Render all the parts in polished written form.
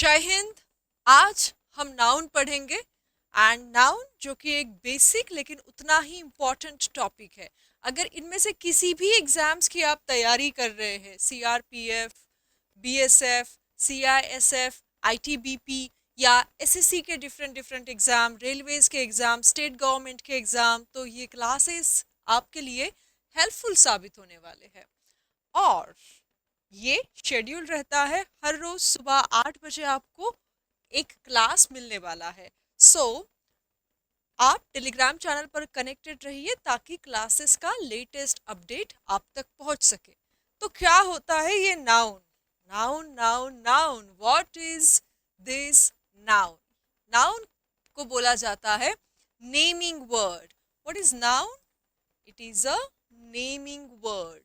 जय हिंद। आज हम नाउन पढ़ेंगे एंड नाउन जो कि एक बेसिक लेकिन उतना ही इम्पोर्टेंट टॉपिक है। अगर इनमें से किसी भी एग्जाम्स की आप तैयारी कर रहे हैं, सीआरपीएफ, बीएसएफ, सीआईएसएफ, आईटीबीपी या एसएससी के डिफरेंट डिफरेंट एग्जाम, रेलवेज के एग्जाम, स्टेट गवर्नमेंट के एग्जाम, तो ये क्लासेस आपके लिए हेल्पफुल साबित होने वाले हैं। और ये शेड्यूल रहता है हर रोज सुबह 8 बजे आपको एक क्लास मिलने वाला है। सो आप टेलीग्राम चैनल पर कनेक्टेड रहिए ताकि क्लासेस का लेटेस्ट अपडेट आप तक पहुंच सके। तो क्या होता है ये noun? Noun noun noun, what is this noun? Noun को बोला जाता है naming word. What is noun? It is a naming word.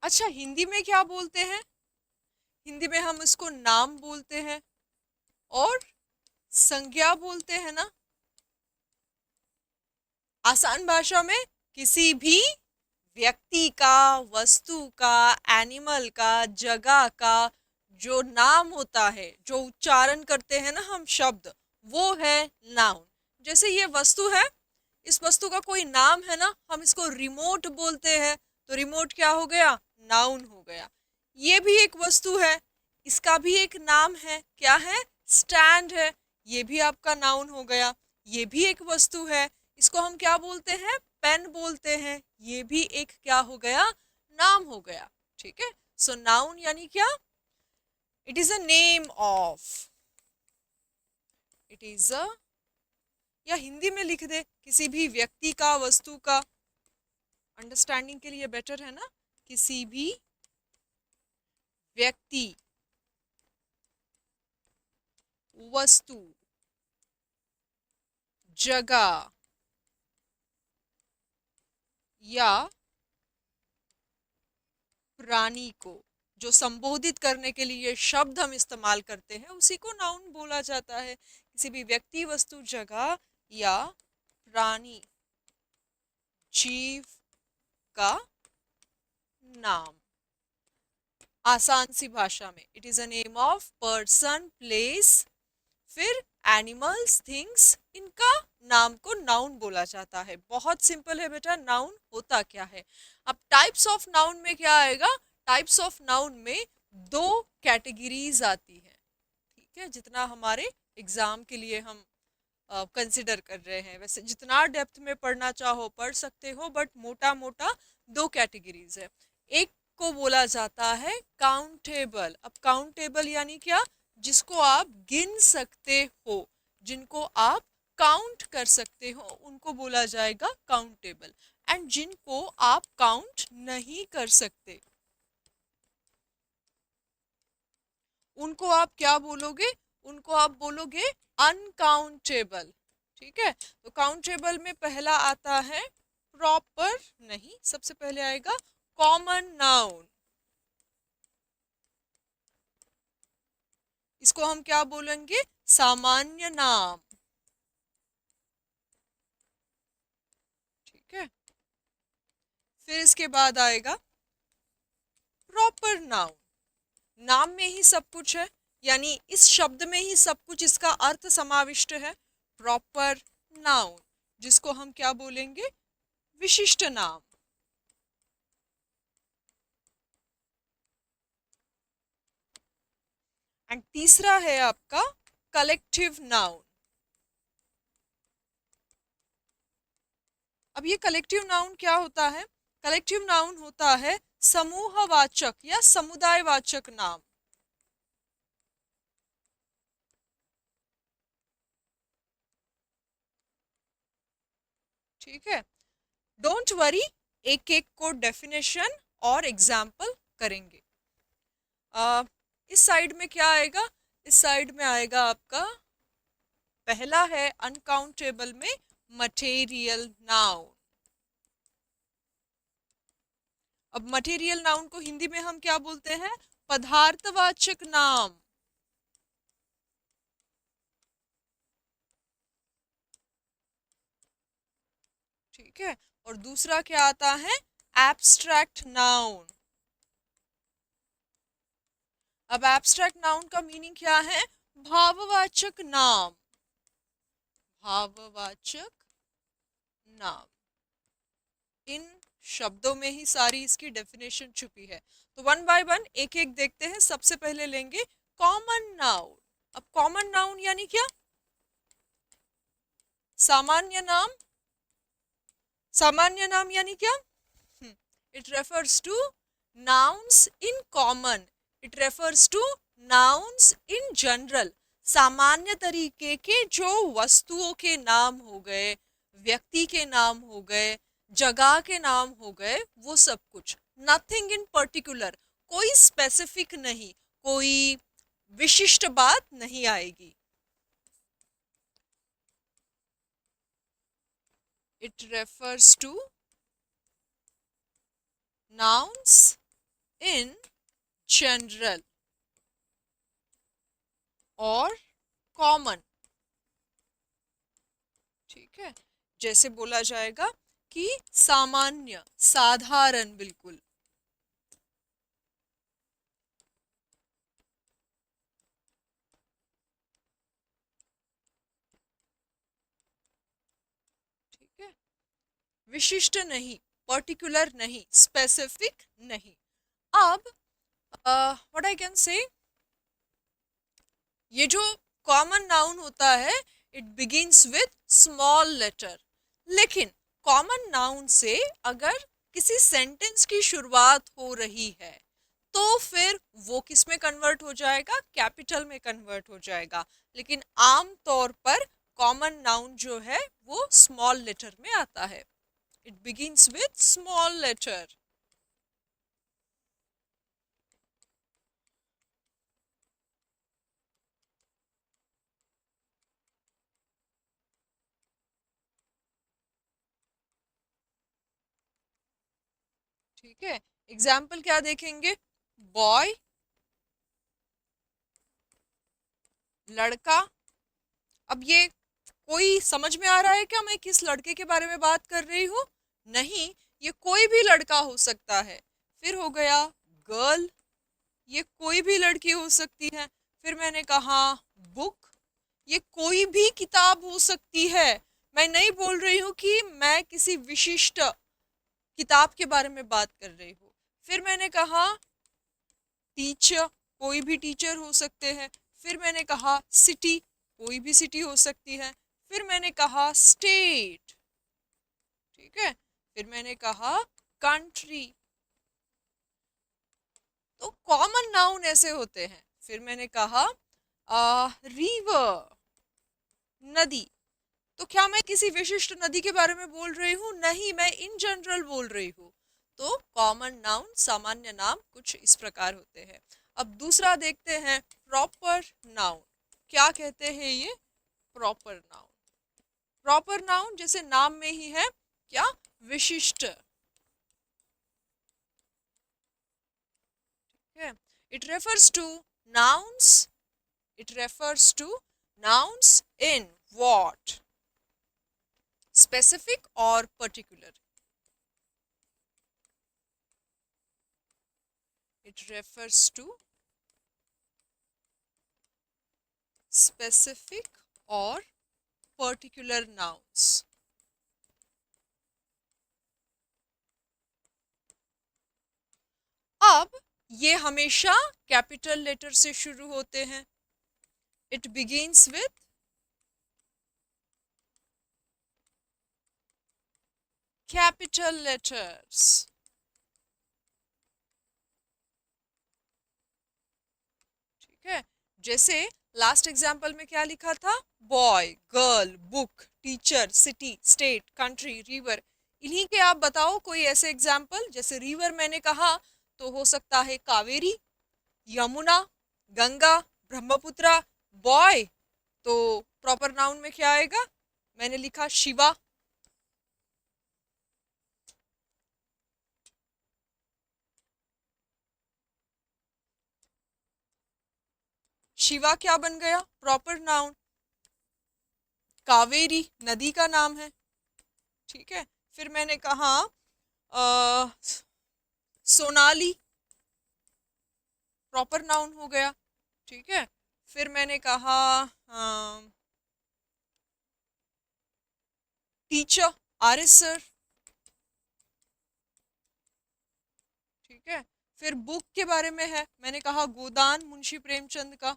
अच्छा, हिंदी में क्या बोलते हैं? हिंदी में हम इसको नाम बोलते हैं और संज्ञा बोलते हैं ना। आसान भाषा में किसी भी व्यक्ति का, वस्तु का, एनिमल का, जगह का जो नाम होता है, जो उच्चारण करते हैं ना हम शब्द, वो है नाउन। जैसे ये वस्तु है, इस वस्तु का कोई नाम है ना, हम इसको रिमोट बोलते हैं, तो रिमोट क्या हो गया? नाउन हो गया। ये भी एक वस्तु है, इसका भी एक नाम है, क्या है? स्टैंड है। ये भी आपका नाउन हो गया। ये भी एक वस्तु है, इसको हम क्या बोलते हैं? पेन बोलते हैं। ये भी एक क्या हो गया? नाम हो गया। ठीक है। सो नाउन यानी क्या? It is a name of, it is अ, या हिंदी में लिख दे किसी भी व्यक्ति का, वस्तु का, अंडरस्टैंडिंग के लिए बेटर है ना। किसी भी व्यक्ति, वस्तु, जगह या प्राणी को जो संबोधित करने के लिए शब्द हम इस्तेमाल करते हैं उसी को नाउन बोला जाता है। किसी भी व्यक्ति, वस्तु, जगह या प्राणी, जीव का नाम। आसान सी भाषा में it is a name of person, place, फिर एनिमल्स, थिंग्स, इनका नाम को नाउन बोला जाता है। बहुत सिंपल है बेटा, नाउन होता क्या है। अब टाइप्स ऑफ नाउन में क्या आएगा? टाइप्स ऑफ नाउन में दो कैटेगरीज आती है। ठीक है, जितना हमारे एग्जाम के लिए हम कंसिडर कर रहे हैं, वैसे जितना डेप्थ में पढ़ना चाहो पढ़ सकते हो, बट मोटा मोटा दो कैटेगरीज है। एक को बोला जाता है काउंटेबल। अब काउंटेबल यानी क्या? जिसको आप गिन सकते हो, जिनको आप काउंट कर सकते हो, उनको बोला जाएगा काउंटेबल। एंड जिनको आप काउंट नहीं कर सकते, उनको आप क्या बोलोगे? उनको आप बोलोगे अनकाउंटेबल। ठीक है। तो काउंटेबल में पहला आता है प्रॉपर, नहीं, सबसे पहले आएगा कॉमन नाउन। इसको हम क्या बोलेंगे? सामान्य नाम। ठीक है। फिर इसके बाद आएगा प्रॉपर नाउन। नाम में ही सब कुछ है, यानी इस शब्द में ही सब कुछ, इसका अर्थ समाविष्ट है। प्रॉपर नाउन, जिसको हम क्या बोलेंगे? विशिष्ट नाम। एंड तीसरा है आपका कलेक्टिव नाउन। अब ये कलेक्टिव नाउन क्या होता है? कलेक्टिव नाउन होता है समूहवाचक या समुदायवाचक नाम। ठीक है। डोंट वरी, एक एक को डेफिनेशन और एग्जाम्पल करेंगे। इस साइड में क्या आएगा? इस साइड में आएगा आपका, पहला है अनकाउंटेबल में मटेरियल नाउन। अब मटेरियल नाउन को हिंदी में हम क्या बोलते हैं? पदार्थवाचक नाम। ठीक है। और दूसरा क्या आता है? Abstract noun. अब एब्स्ट्रैक्ट नाउन का मीनिंग क्या है? भाववाचक नाम, भाववाचक नाम। इन शब्दों में ही सारी इसकी डेफिनेशन छुपी है। तो वन बाय वन एक एक देखते हैं। सबसे पहले लेंगे कॉमन नाउन। अब कॉमन नाउन यानी क्या? सामान्य नाम। सामान्य नाम यानी क्या? It refers to nouns in common, it refers to nouns in general. सामान्य तरीके के जो वस्तुओं के नाम हो गए, व्यक्ति के नाम हो गए, जगह के नाम हो गए, वो सब कुछ। नथिंग इन पर्टिकुलर, कोई स्पेसिफिक नहीं, कोई विशिष्ट बात नहीं आएगी। It refers to nouns in general और common। ठीक है, जैसे बोला जाएगा कि सामान्य, साधारण, बिल्कुल। ठीक है, विशिष्ट नहीं, पर्टिकुलर नहीं, स्पेसिफिक नहीं। अब व्हाट आई कैन से, ये जो कॉमन नाउन होता है it begins with small letter. लेकिन कॉमन नाउन से अगर किसी सेंटेंस की शुरुआत हो रही है तो फिर वो किस में कन्वर्ट हो जाएगा? कैपिटल में कन्वर्ट हो जाएगा। लेकिन आम तौर पर कॉमन नाउन जो है वो स्मॉल लेटर में आता है। It begins with small letter. ठीक है, एग्जाम्पल क्या देखेंगे? बॉय, लड़का। अब ये कोई समझ में आ रहा है क्या मैं किस लड़के के बारे में बात कर रही हूँ? नहीं, ये कोई भी लड़का हो सकता है। फिर हो गया गर्ल, ये कोई भी लड़की हो सकती है। फिर मैंने कहा बुक, ये कोई भी किताब हो सकती है। मैं नहीं बोल रही हूँ कि मैं किसी विशिष्ट किताब के बारे में बात कर रही हूँ। फिर मैंने कहा टीचर, कोई भी टीचर हो सकते हैं। फिर मैंने कहा सिटी, कोई भी सिटी हो सकती है। फिर मैंने कहा स्टेट, ठीक है। फिर मैंने कहा कंट्री। तो कॉमन नाउन ऐसे होते हैं। फिर मैंने कहा रिवर, नदी। तो क्या मैं किसी विशिष्ट नदी के बारे में बोल रही हूँ? नहीं, मैं इन जनरल बोल रही हूँ। तो कॉमन नाउन, सामान्य नाम कुछ इस प्रकार होते हैं। अब दूसरा देखते हैं प्रॉपर नाउन। क्या कहते हैं ये? Proper noun. प्रॉपर नाउन जैसे नाम में ही है क्या? विशिष्ट। It refers to nouns, it refers to nouns in what? Specific और particular. It refers to specific और पर्टिकुलर नाउन्स। अब ये हमेशा कैपिटल लेटर से शुरू होते हैं। It begins with capital letters. ठीक है, जैसे लास्ट एग्जाम्पल में क्या लिखा था? Boy, girl, book, teacher, city, state, country, river. इन्हीं के आप बताओ कोई ऐसे एग्जाम्पल। जैसे रिवर मैंने कहा तो हो सकता है कावेरी, यमुना, गंगा, ब्रह्मपुत्रा। बॉय तो प्रॉपर नाउन में क्या आएगा? मैंने लिखा शिवा। शिवा क्या बन गया? Proper noun. कावेरी नदी का नाम है। ठीक है, फिर मैंने कहा सोनाली, प्रॉपर नाउन हो गया, ठीक है। फिर मैंने कहा टीचर, आर एस सर, ठीक है। फिर बुक के बारे में है, मैंने कहा गोदान मुंशी प्रेमचंद का,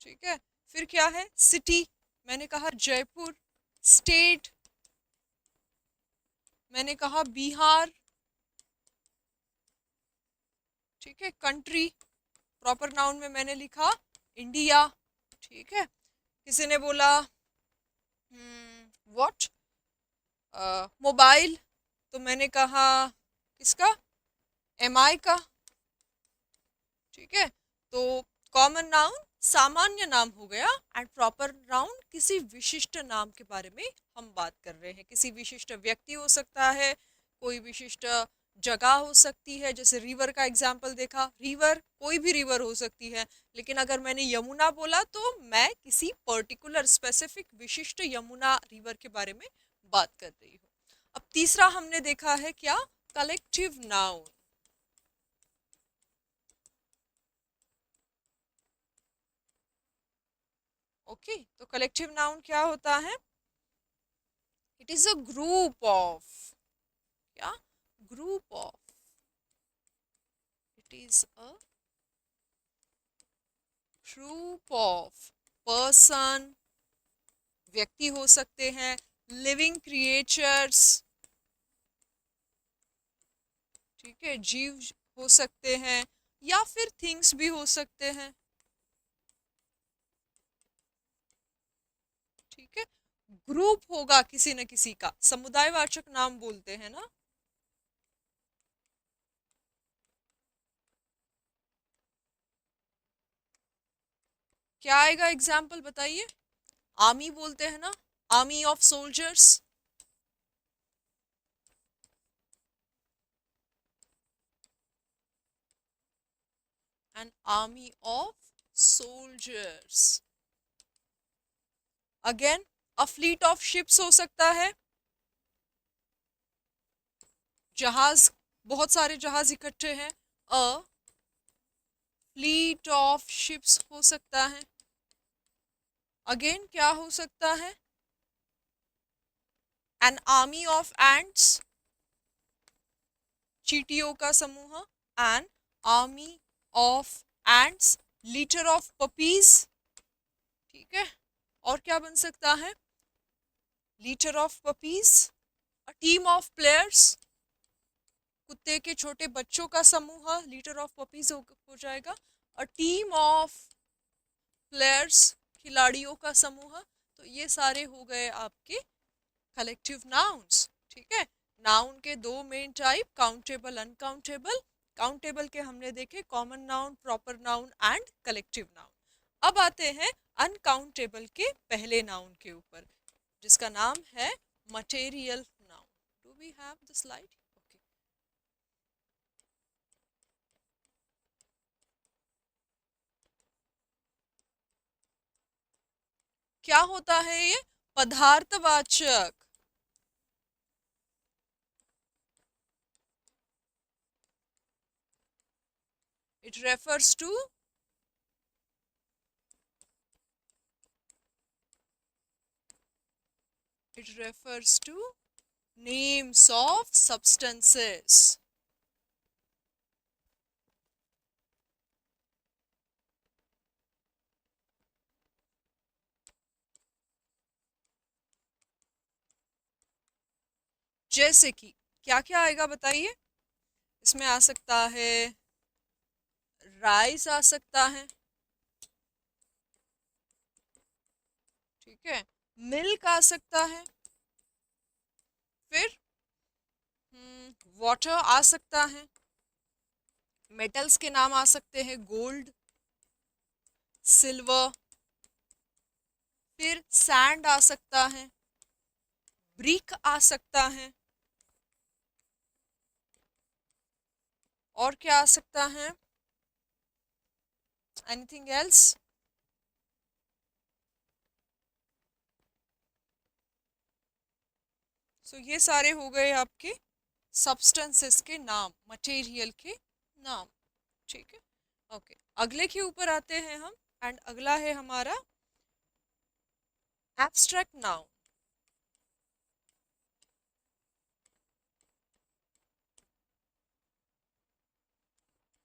ठीक है। फिर क्या है, सिटी, मैंने कहा जयपुर। स्टेट, मैंने कहा बिहार, ठीक है। कंट्री, प्रॉपर नाउन में मैंने लिखा इंडिया, ठीक है। किसी ने बोला व्हाट, मोबाइल, तो मैंने कहा किसका, एम आई का, ठीक है। तो कॉमन नाउन सामान्य नाम हो गया, एंड प्रॉपर नाउन किसी विशिष्ट नाम के बारे में हम बात कर रहे हैं। किसी विशिष्ट व्यक्ति हो सकता है, कोई विशिष्ट जगह हो सकती है, जैसे रिवर का एग्जाम्पल देखा, रिवर कोई भी रिवर हो सकती है, लेकिन अगर मैंने यमुना बोला तो मैं किसी पर्टिकुलर स्पेसिफिक विशिष्ट यमुना रिवर के बारे में बात कर रही हूँ। अब तीसरा हमने देखा है क्या, कलेक्टिव नाउन। ओके, तो कलेक्टिव नाउन क्या होता है, it is a group of, क्या, group of, it is a group of person, व्यक्ति हो सकते हैं, लिविंग क्रिएचर्स, ठीक है, जीव हो सकते हैं, या फिर थिंग्स भी हो सकते हैं, ठीक है। ग्रुप होगा किसी न किसी का, समुदायवाचक नाम बोलते हैं ना। क्या आएगा एग्जाम्पल बताइए, आर्मी बोलते हैं ना, army of soldiers, an army of soldiers. Again a fleet of ships हो सकता है, जहाज, बहुत सारे जहाज इकट्ठे हैं, अ फ्लीट ऑफ शिप्स हो सकता है। अगेन क्या हो सकता है, एन आर्मी ऑफ एंट्स, चींटियों का समूह, an army of ants, litre of puppies, ठीक है। और क्या बन सकता है, litre of puppies, a team of players, कुत्ते के छोटे बच्चों का समूह, लीटर ऑफ पपीज हो जाएगा, अ टीम ऑफ प्लेयर्स, खिलाड़ियों का समूह। तो ये सारे हो गए आपके कलेक्टिव नाउन्स, ठीक है। नाउन के दो main type, countable, uncountable. Countable के हमने देखे common noun, proper noun and collective noun. अब आते हैं अनकाउंटेबल के पहले नाउन के ऊपर, जिसका नाम है material noun. Do we have the slide, okay. क्या होता है ये, पदार्थवाचक, it refers to names of substances, जैसे कि क्या क्या आएगा बताइए, इसमें आ सकता है राइस, आ सकता है, ठीक है, मिल्क आ सकता है, फिर वाटर आ सकता है, मेटल्स के नाम आ सकते हैं गोल्ड, सिल्वर, फिर सैंड आ सकता है, ब्रिक आ सकता है, और क्या आ सकता है, एनीथिंग एल्स। सो ये सारे हो गए आपके सब्सटेंसेस के नाम, मटेरियल के नाम, ठीक है। ओके, अगले के ऊपर आते हैं हम, एंड अगला है हमारा एब्स्ट्रैक्ट नाउन,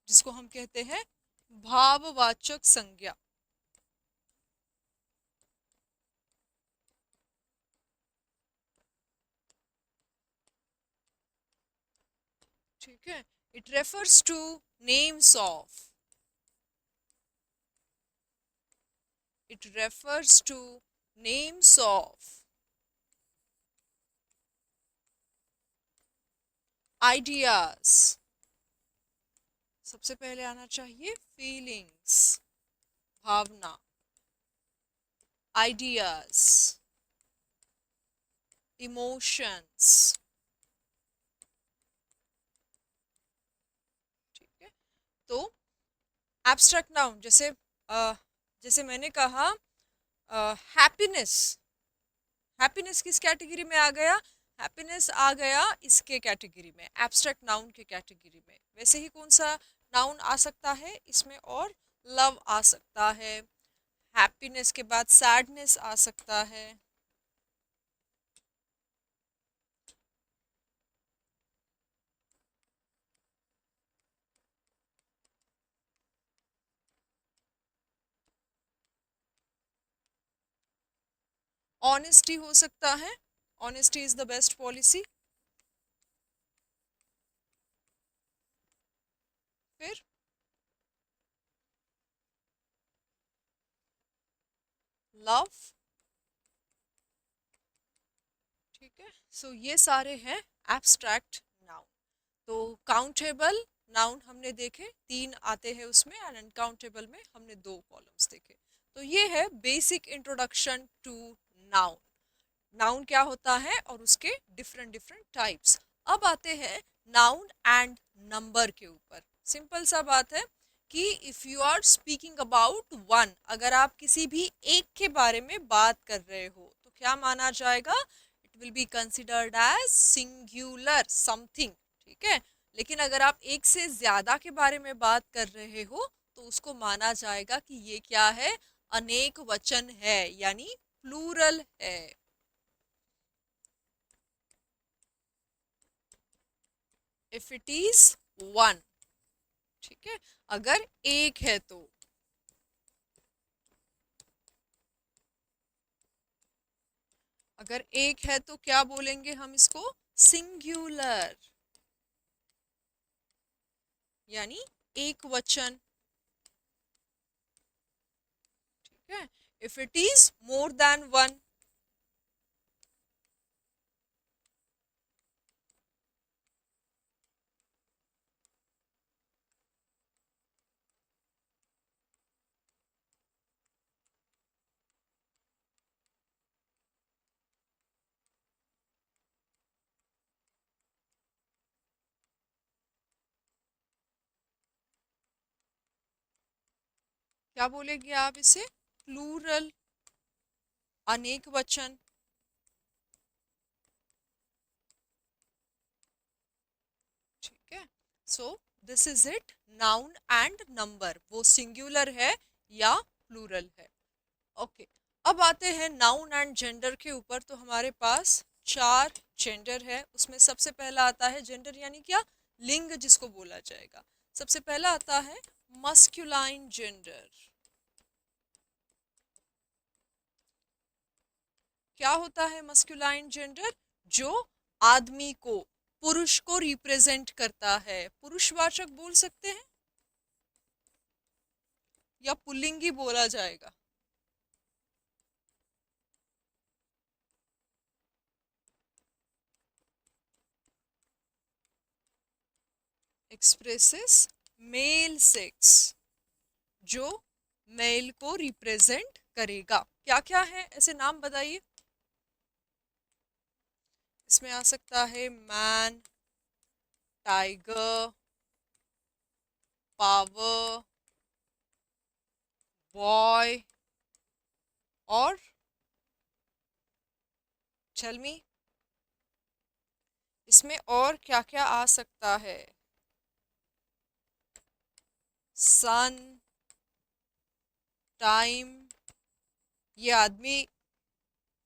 जिसको हम कहते हैं भाववाचक संज्ञा। ठीक है, it refers two names of, it refers to names of, ideas, सबसे पहले आना चाहिए feelings, भावना, ideas, emotions। ठीक है, तो एब्स्ट्रैक्ट नाउन जैसे मैंने कहा हैप्पीनेस, हैप्पीनेस किस कैटेगरी में आ गया? हैप्पीनेस आ गया इसके कैटेगरी में, एब्स्ट्रैक्ट नाउन के कैटेगरी में। वैसे ही कौन सा नाउन आ सकता है इसमें? और लव आ सकता है, हैप्पीनेस के बाद सैडनेस आ सकता है। ऑनेस्टी हो सकता है, honesty is the best policy. फिर लव। ठीक है, सो ये सारे हैं एब्स्ट्रैक्ट नाउन। तो काउंटेबल नाउन हमने देखे, 3 आते हैं उसमें, एंड अनकाउंटेबल में हमने 2 कॉलम्स देखे। तो ये है basic introduction to noun, noun क्या होता है और उसके डिफरेंट डिफरेंट टाइप्स। अब आते हैं नाउन एंड नंबर के ऊपर। सिंपल सा बात है कि if you are speaking about one, अगर आप किसी भी एक के बारे में बात कर रहे हो तो क्या माना जाएगा? It will be considered as singular something. ठीक है, लेकिन अगर आप एक से ज्यादा के बारे में बात कर रहे हो तो उसको माना जाएगा कि ये क्या है? अनेक वचन है, यानी प्लूरल है। If it is one. ठीक है, अगर एक है तो। अगर एक है तो क्या बोलेंगे हम इसको? सिंगुलर, यानी एक वचन। ठीक है, if it is more than one. क्या बोलेंगे आप इसे? प्लूरल, अनेक वचन। ठीक है, so this is it, noun and number, वो सिंगुलर है या प्लूरल है। ओके, अब आते हैं नाउन एंड जेंडर के ऊपर। तो हमारे पास 4 जेंडर है, उसमें सबसे पहला आता है जेंडर, यानी क्या? लिंग जिसको बोला जाएगा। सबसे पहला आता है मस्कुलाइन जेंडर। क्या होता है मस्कुलाइन जेंडर? जो आदमी को, पुरुष को रिप्रेजेंट करता है। पुरुषवाचक बोल सकते हैं या पुल्लिंगी बोला जाएगा? एक्सप्रेसेस मेल सेक्स, जो मेल को रिप्रेजेंट करेगा। क्या क्या है ऐसे नाम बताइए? इसमें आ सकता है मैन, टाइगर, पावर, बॉय, और टेल मी, इसमें और क्या क्या आ सकता है? सन, टाइम, ये आदमी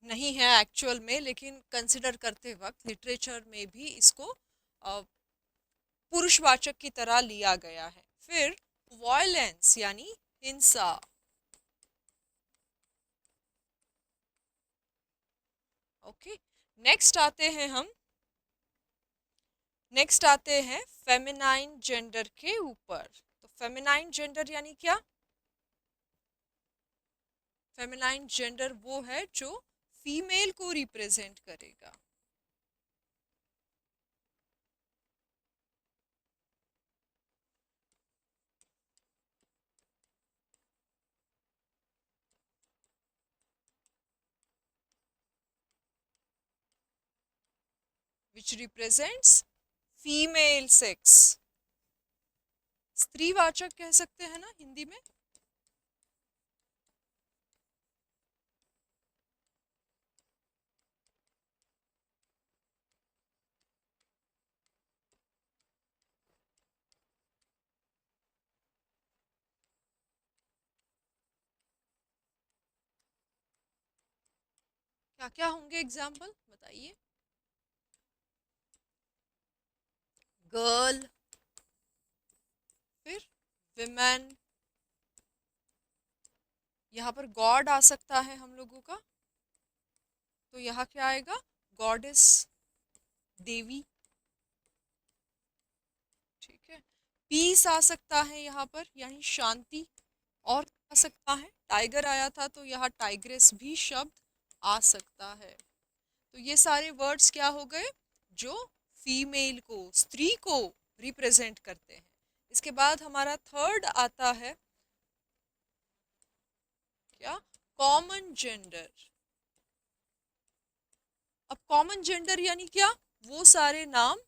नहीं है एक्चुअल में, लेकिन कंसिडर करते वक्त लिटरेचर में भी इसको पुरुषवाचक की तरह लिया गया है। फिर वायलेंस यानी हिंसा। ओके, नेक्स्ट आते हैं हम, नेक्स्ट आते हैं फेमिनाइन जेंडर के ऊपर। तो फेमिनाइन जेंडर यानी क्या? फेमिनाइन जेंडर वो है जो फीमेल को रिप्रेजेंट करेगा। which represents female sex. स्त्रीवाचक कह सकते हैं ना हिंदी में। क्या क्या होंगे एग्जाम्पल बताइए। गर्ल, फिर विमेन, यहाँ पर गॉड आ सकता है हम लोगों का, तो यहाँ क्या आएगा? गॉडेस, देवी। ठीक है, पीस आ सकता है यहाँ पर यानी शांति। और आ सकता है, टाइगर आया था तो यहाँ टाइग्रेस भी शब्द आ सकता है। तो ये सारे वर्ड्स क्या हो गए? जो फीमेल को, स्त्री को रिप्रेजेंट करते हैं। इसके बाद हमारा थर्ड आता है क्या? Common gender. अब कॉमन जेंडर यानी क्या? वो सारे नाम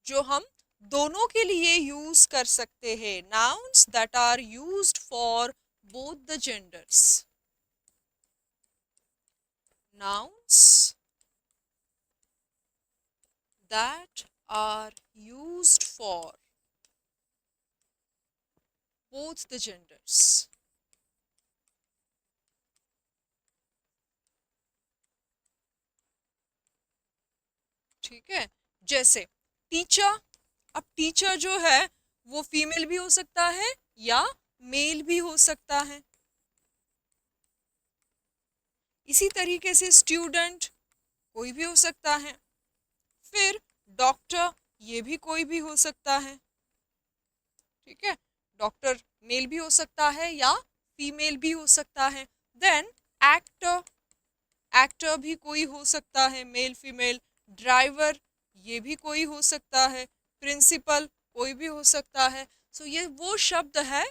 जो हम दोनों के लिए यूज कर सकते हैं, nouns that are used for both the genders. Nouns that are used for both the genders. ठीक है, जैसे टीचर। अब टीचर जो है वो फीमेल भी हो सकता है या मेल भी हो सकता है। इसी तरीके से स्टूडेंट कोई भी हो सकता है। फिर डॉक्टर, ये भी कोई भी हो सकता है। ठीक है, डॉक्टर मेल भी हो सकता है या फीमेल भी हो सकता है। देन एक्टर, एक्टर भी कोई हो सकता है, मेल फीमेल। ड्राइवर, ये भी कोई हो सकता है। प्रिंसिपल, कोई भी हो सकता है। सो ये वो शब्द है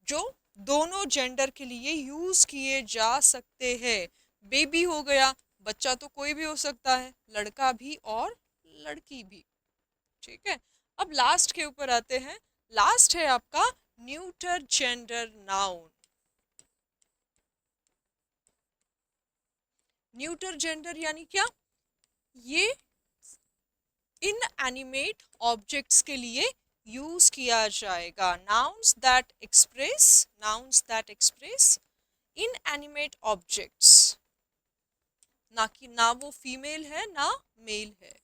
जो दोनों जेंडर के लिए यूज किए जा सकते हैं। बेबी हो गया, बच्चा तो कोई भी हो सकता है, लड़का भी और लड़की भी। ठीक है, अब लास्ट के ऊपर आते हैं। लास्ट है आपका neuter gender noun. Neuter gender यानी क्या? ये इनएनिमेट ऑब्जेक्ट्स के लिए यूज किया जाएगा। Nouns that express, nouns that express inanimate objects. ना कि ना वो फीमेल है ना मेल है।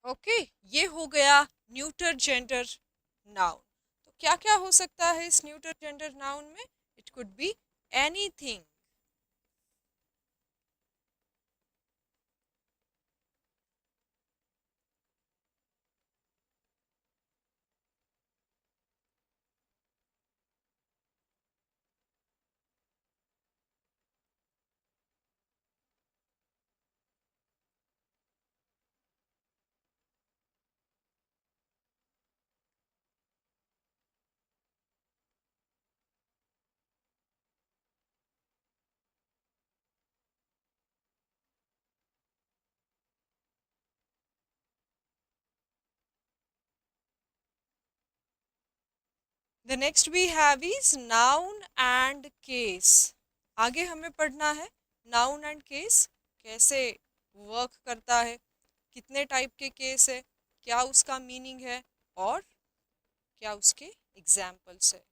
ओके, ये हो गया न्यूटर जेंडर नाउन। तो क्या क्या हो सकता है इस न्यूटर जेंडर नाउन में? It could be anything. The next we have is noun and case. आगे हमें पढ़ना है नाउन एंड केस कैसे वर्क करता है, कितने टाइप के केस है, क्या उसका मीनिंग है और क्या उसके एग्जाम्पल्स है।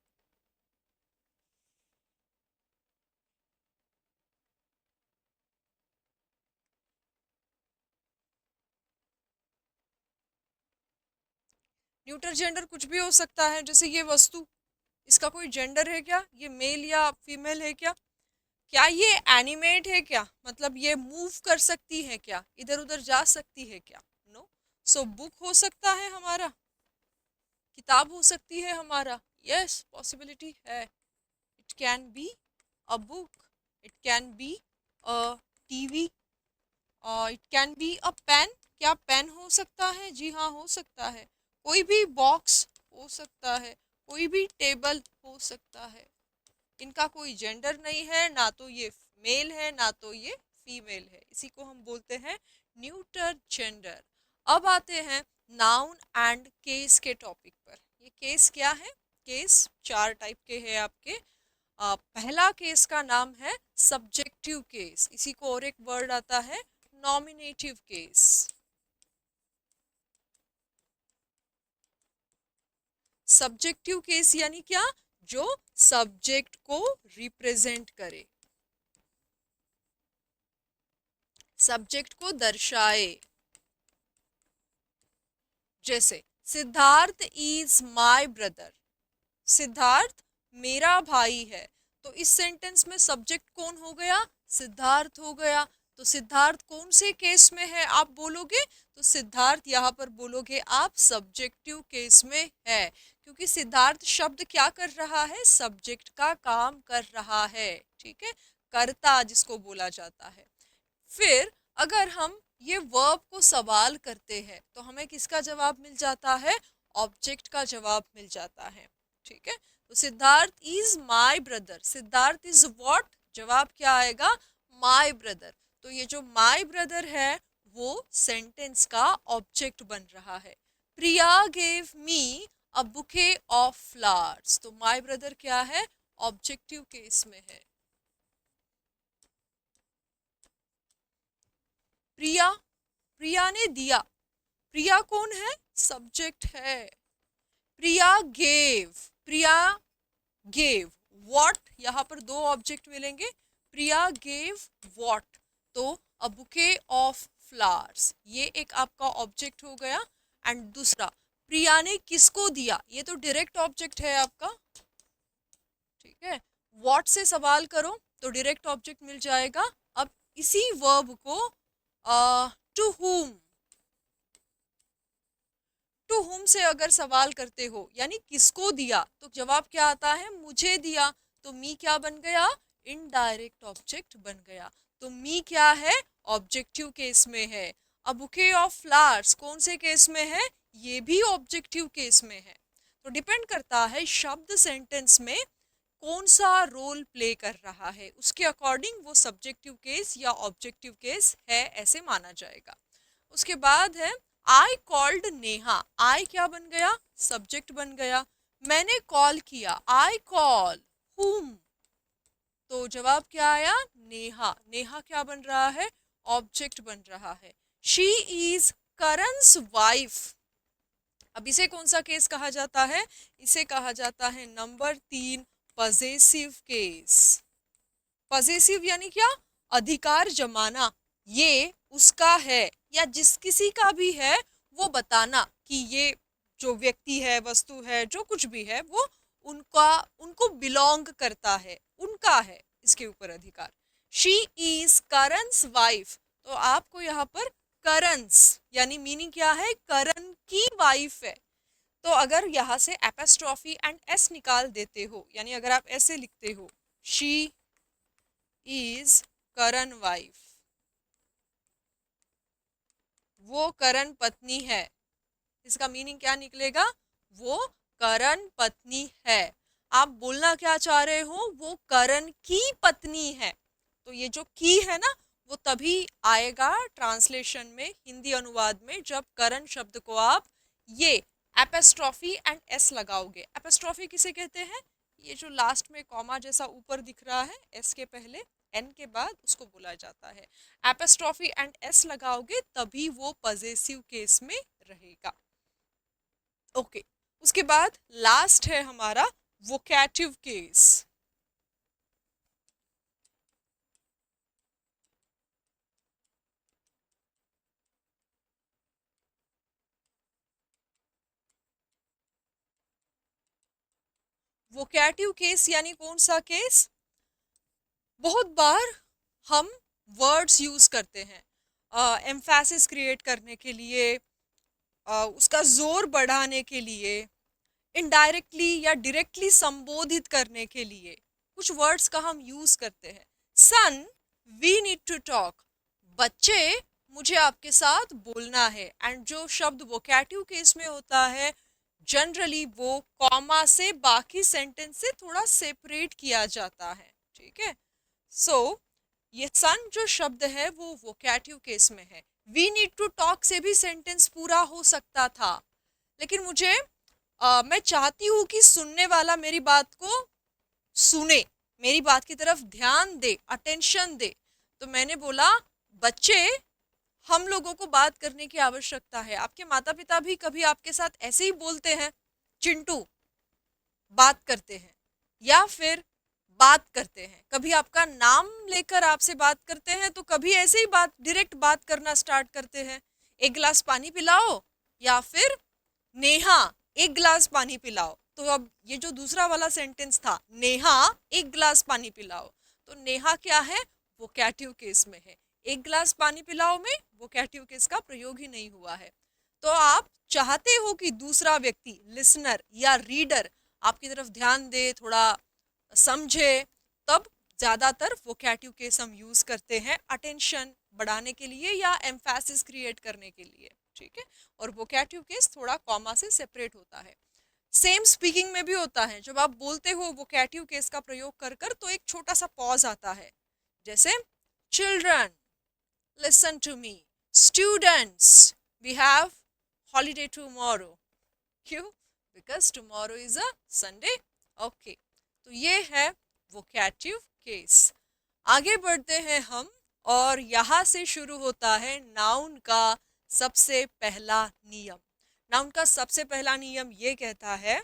न्यूट्रल जेंडर कुछ भी हो सकता है, जैसे ये वस्तु, इसका कोई जेंडर है क्या, ये मेल या फीमेल है क्या, क्या ये एनिमेट है क्या, मतलब ये मूव कर सकती है क्या, इधर उधर जा सकती है क्या, नो। सो बुक हो सकता है हमारा, किताब हो सकती है हमारा, यस पॉसिबिलिटी है। It can be a book, it can be a TV, it can be a pen. क्या पेन हो सकता है, जी हाँ हो सकता है। कोई भी बॉक्स हो सकता है, कोई भी टेबल हो सकता है। इनका कोई जेंडर नहीं है, ना तो ये मेल है ना तो ये फीमेल है, इसी को हम बोलते हैं न्यूटर जेंडर। अब आते हैं नाउन एंड केस के टॉपिक पर। ये केस क्या है, केस चार टाइप के हैं आपके। पहला केस का नाम है सब्जेक्टिव केस, इसी को और एक वर्ड आता है नॉमिनेटिव केस। सब्जेक्टिव केस यानी क्या, जो सब्जेक्ट को रिप्रेजेंट करे, सब्जेक्ट को दर्शाए। जैसे Siddharth is my brother, Siddharth मेरा भाई है। तो इस सेंटेंस में सब्जेक्ट कौन हो गया, सिद्धार्थ हो गया। तो सिद्धार्थ कौन से केस में है आप बोलोगे, तो सिद्धार्थ यहाँ पर बोलोगे आप सब्जेक्टिव केस में है, क्योंकि सिद्धार्थ शब्द क्या कर रहा है, सब्जेक्ट का काम कर रहा है, ठीक है, कर्ता जिसको बोला जाता है। फिर अगर हम ये वर्ब को सवाल करते हैं तो हमें किसका जवाब मिल जाता है, ऑब्जेक्ट का जवाब मिल जाता है, ठीक है। तो Siddharth is my brother, Siddharth is what, जवाब क्या आएगा, माय ब्रदर। तो ये जो माय ब्रदर है वो सेंटेंस का ऑब्जेक्ट बन रहा है। Priya gave me a bouquet of flowers, तो माय ब्रदर क्या है, ऑब्जेक्टिव केस में है। प्रिया, प्रिया ने दिया, प्रिया कौन है, सब्जेक्ट है। Priya gave, Priya gave what, यहाँ पर दो ऑब्जेक्ट मिलेंगे, प्रिया गेव व्हाट, तो अ बुके ऑफ फ्लावर्स, ये एक आपका ऑब्जेक्ट हो गया। एंड दूसरा, प्रिया ने किसको दिया, ये तो डायरेक्ट ऑब्जेक्ट है आपका, ठीक है। व्हाट से सवाल करो तो डायरेक्ट ऑब्जेक्ट मिल जाएगा। अब इसी वर्ब को टू हुम, टू हुम से अगर सवाल करते हो यानी किसको दिया, तो जवाब क्या आता है, मुझे दिया। तो मी क्या बन गया, इनडायरेक्ट ऑब्जेक्ट बन गया। तो मी क्या है, ऑब्जेक्टिव केस में है। अब बुके ऑफ फ्लावर्स कौन से केस में है, ये भी ऑब्जेक्टिव केस में है। तो डिपेंड करता है शब्द सेंटेंस में कौन सा रोल प्ले कर रहा है, उसके अकॉर्डिंग वो सब्जेक्टिव केस या ऑब्जेक्टिव केस है ऐसे माना जाएगा। उसके बाद है आई कॉल्ड नेहा, आई क्या बन गया, सब्जेक्ट बन गया। मैंने कॉल किया, आई कॉल हुम, तो जवाब क्या आया, नेहा, नेहा क्या बन रहा है, ऑब्जेक्ट बन रहा है। शी इज करण's वाइफ, अब इसे कौन सा केस कहा जाता है, इसे कहा जाता है नंबर 3 पजेसिव केस। पजेसिव यानी क्या, अधिकार जमाना, ये उसका है या जिस किसी का भी है वो बताना कि ये जो व्यक्ति है, वस्तु है, जो कुछ भी है वो उनका, उनको बिलोंग करता है, उनका है इसके ऊपर अधिकार। शी इज करण's वाइफ, तो आपको यहाँ पर करण's यानी मीनिंग क्या है, करण की वाइफ है। तो अगर यहाँ से एपेस्ट्रॉफी एंड एस निकाल देते हो, यानी अगर आप ऐसे लिखते हो, शी इज करण वाइफ, वो करण पत्नी है, इसका मीनिंग क्या निकलेगा, वो करण पत्नी है। आप बोलना क्या चाह रहे हो, वो करण की पत्नी है। तो ये जो की है ना, वो तभी आएगा ट्रांसलेशन में, हिंदी अनुवाद में, जब करण शब्द को आप ये एपेस्ट्रॉफी एंड एस लगाओगे। एपेस्ट्रॉफी किसे कहते हैं? ये जो लास्ट में कॉमा जैसा ऊपर दिख रहा है एस के पहले एन के बाद, उसको बोला जाता है। एपेस्ट्रॉफी एंड एस लगाओगे तभी वो पजेसिव केस में रहेगा। ओके, उसके बाद लास्ट है हमारा वोकैटिव केस। वोकैटिव केस यानी कौन सा केस? बहुत बार हम वर्ड्स यूज करते हैं एम्फेसिस क्रिएट करने के लिए, उसका जोर बढ़ाने के लिए, इनडायरेक्टली या डायरेक्टली संबोधित करने के लिए कुछ वर्ड्स का हम यूज करते हैं। सन, वी नीड टू टॉक। बच्चे, मुझे आपके साथ बोलना है। एंड जो शब्द वोकैटिव केस में होता है जनरली वो कॉमा से बाकी सेंटेंस से थोड़ा सेपरेट किया जाता है। ठीक है, सो ये सन जो शब्द है वो वोकैटिव केस में है। वी नीड टू टॉक से भी सेंटेंस पूरा हो सकता था, लेकिन मैं चाहती हूँ कि सुनने वाला मेरी बात को सुने, मेरी बात की तरफ ध्यान दे, अटेंशन दे। तो मैंने बोला बच्चे, हम लोगों को बात करने की आवश्यकता है। आपके माता पिता भी कभी आपके साथ ऐसे ही बोलते हैं, चिंटू बात करते हैं, या फिर बात करते हैं। कभी आपका नाम लेकर आपसे बात करते हैं, तो कभी ऐसे ही डायरेक्ट बात करना स्टार्ट करते हैं, एक गिलास पानी पिलाओ, या फिर नेहा एक गिलास पानी पिलाओ। तो अब ये जो दूसरा वाला सेंटेंस था, नेहा एक गिलास पानी पिलाओ, तो नेहा क्या है? वोकैटिव केस में है। एक गिलास पानी पिलाओ में वोकैटिव केस का प्रयोग ही नहीं हुआ है। तो आप चाहते हो कि दूसरा व्यक्ति, लिसनर या रीडर आपकी तरफ ध्यान दे, थोड़ा समझे, तब ज्यादातर वोकैटिव केस हम यूज करते हैं अटेंशन बढ़ाने के लिए या एम्फेसिस क्रिएट करने के लिए। ठीक है, और वोकैटिव केस थोड़ा कॉमा से सेपरेट होता है। सेम स्पीकिंग में भी होता है, जब आप बोलते हो वोकैटिव केस का प्रयोग कर कर तो एक छोटा सा पॉज आता है, जैसे children listen to me, students we have holiday tomorrow. क्यों? Because tomorrow is a Sunday. Okay, तो ये है वोकैटिव केस। आगे बढ़ते हैं हम, और यहाँ से शुरू होता है नाउन का सबसे पहला नियम। नाउन का सबसे पहला नियम ये कहता है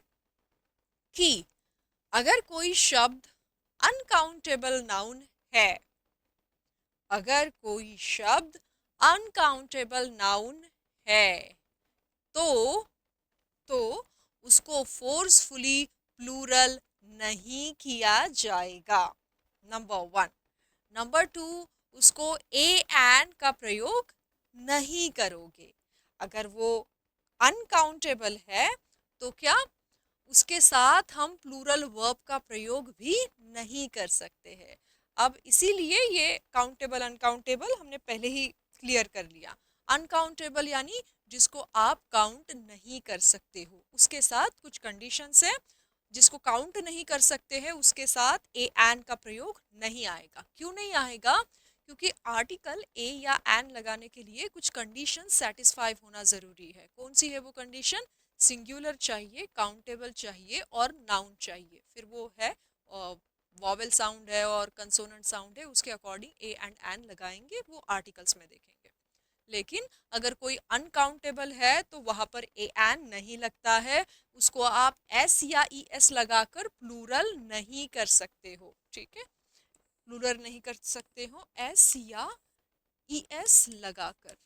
कि अगर कोई शब्द अनकाउंटेबल नाउन है, अगर कोई शब्द अनकाउंटेबल नाउन है, तो तो उसको फोर्सफुली प्लूरल नहीं किया जाएगा, नंबर वन। नंबर टू, उसको ए एन का प्रयोग नहीं करोगे। अगर वो अनकाउंटेबल है तो क्या उसके साथ हम प्लूरल वर्ब का प्रयोग भी नहीं कर सकते हैं। अब इसीलिए ये काउंटेबल अनकाउंटेबल हमने पहले ही क्लियर कर लिया। अनकाउंटेबल यानी जिसको आप काउंट नहीं कर सकते हो, उसके साथ कुछ कंडीशंस है। जिसको काउंट नहीं कर सकते हैं उसके साथ ए एन का प्रयोग नहीं आएगा। क्यों नहीं आएगा? क्योंकि आर्टिकल ए या एन लगाने के लिए कुछ कंडीशन सेटिस्फाई होना जरूरी है। कौन सी है वो कंडीशन? सिंगुलर चाहिए, काउंटेबल चाहिए और नाउन चाहिए। फिर वो है वॉवेल साउंड है और कंसोनेंट साउंड है, उसके अकॉर्डिंग ए एंड एन लगाएंगे, वो आर्टिकल्स में देखेंगे। लेकिन अगर कोई अनकाउंटेबल है तो वहां पर ए एन नहीं लगता है, उसको आप एस या ई एस लगाकर प्लूरल नहीं कर सकते हो। ठीक है, प्लूरल नहीं कर सकते हो एस या ई एस लगाकर,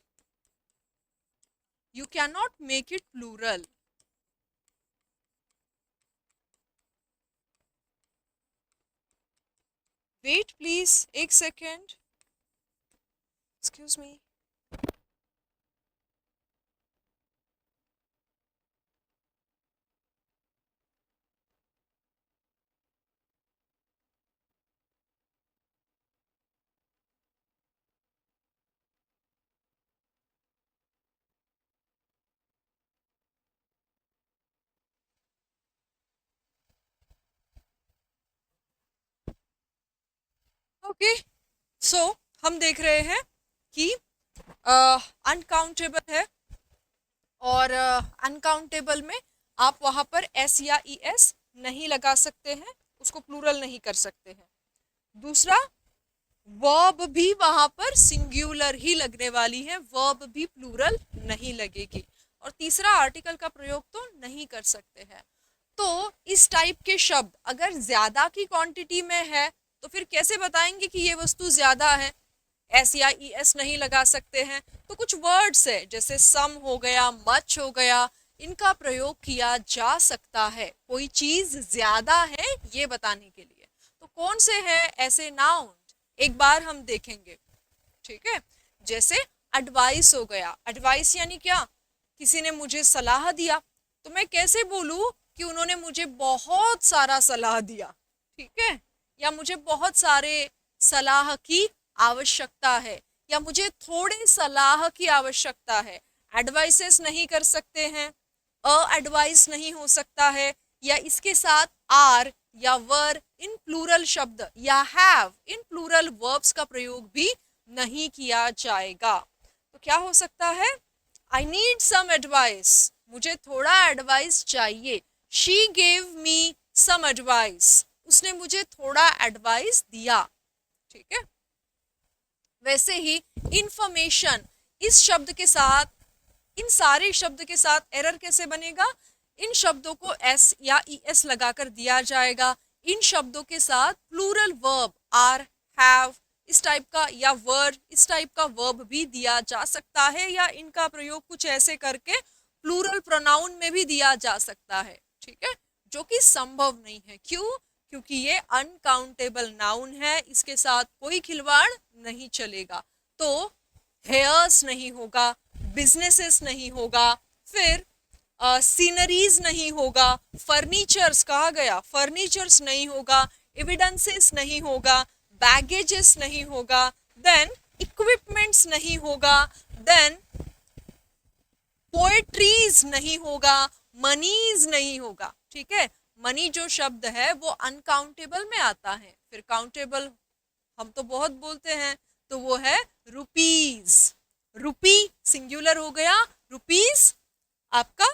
you can not make it plural. Wait please, एक second, excuse me. Okay, so हम देख रहे हैं कि अनकाउंटेबल है और अनकाउंटेबल में आप वहां पर एस या ई एस नहीं लगा सकते हैं, उसको प्लूरल नहीं कर सकते हैं। दूसरा, वर्ब भी वहां पर सिंगुलर ही लगने वाली है, वर्ब भी प्लूरल नहीं लगेगी। और तीसरा, आर्टिकल का प्रयोग तो नहीं कर सकते हैं। तो इस टाइप के शब्द अगर ज्यादा की क्वांटिटी में है तो फिर कैसे बताएंगे कि ये वस्तु ज्यादा है? एस या ई एस नहीं लगा सकते हैं। तो कुछ वर्ड्स है जैसे सम हो गया, मच हो गया, इनका प्रयोग किया जा सकता है कोई चीज ज्यादा है ये बताने के लिए। तो कौन से हैं ऐसे नाउन, एक बार हम देखेंगे। ठीक है, जैसे एडवाइस हो गया। एडवाइस यानी क्या? किसी ने मुझे सलाह दिया, तो मैं कैसे बोलूं कि उन्होंने मुझे बहुत सारा सलाह दिया। ठीक है, या मुझे बहुत सारे सलाह की आवश्यकता है, या मुझे थोड़े सलाह की आवश्यकता है। एडवाइसेस नहीं कर सकते हैं, एडवाइस नहीं हो सकता है, या इसके साथ आर या वर इन प्लूरल शब्द या हैव इन प्लूरल वर्ब्स का प्रयोग भी नहीं किया जाएगा। तो क्या हो सकता है? आई नीड सम एडवाइस, मुझे थोड़ा एडवाइस चाहिए। She gave me some advice, उसने मुझे थोड़ा एडवाइस दिया। ठीक है, वैसे ही इंफॉर्मेशन, इस शब्द के साथ, इन सारे शब्द के साथ एरर कैसे बनेगा? इन शब्दों को एस या ई एस लगाकर दिया जाएगा। इन शब्दों के साथ प्लूरल वर्ब आर, हैव इस टाइप का, या वर इस टाइप का वर्ब भी दिया जा सकता है, या इनका प्रयोग कुछ ऐसे करके प्लूरल प्रोनाउन में भी दिया जा सकता है। ठीक है, जो कि संभव नहीं है। क्यों? क्योंकि ये अनकाउंटेबल नाउन है, इसके साथ कोई खिलवाड़ नहीं चलेगा। तो हेयर्स नहीं होगा, बिजनेसेस नहीं होगा, फिर सीनरीज नहीं होगा, फर्नीचर्स कहा गया, फर्नीचर्स नहीं होगा, एविडेंसेस नहीं होगा, बैगेजेस नहीं होगा, देन इक्विपमेंट्स नहीं होगा, देन पोएट्रीज नहीं होगा, मनीज नहीं होगा। ठीक है, मनी जो शब्द है वो अनकाउंटेबल में आता है, फिर काउंटेबल हम तो बहुत बोलते हैं, तो वो है रुपीज। रुपी सिंगुलर हो गया, रुपीज आपका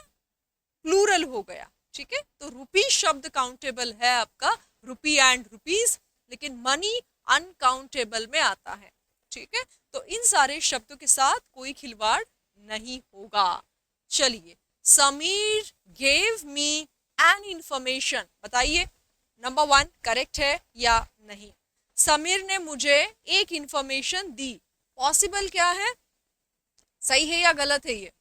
प्लूरल हो गया। ठीक है, तो रुपी शब्द काउंटेबल है आपका, रुपी एंड रुपीज, लेकिन मनी अनकाउंटेबल में आता है। ठीक है, तो इन सारे शब्दों के साथ कोई खिलवाड़ नहीं होगा। चलिए, Sameer gave me an information, बताइए नंबर 1 करेक्ट है या नहीं? समीर ने मुझे एक इंफॉर्मेशन दी, पॉसिबल क्या है, सही है या गलत है? ये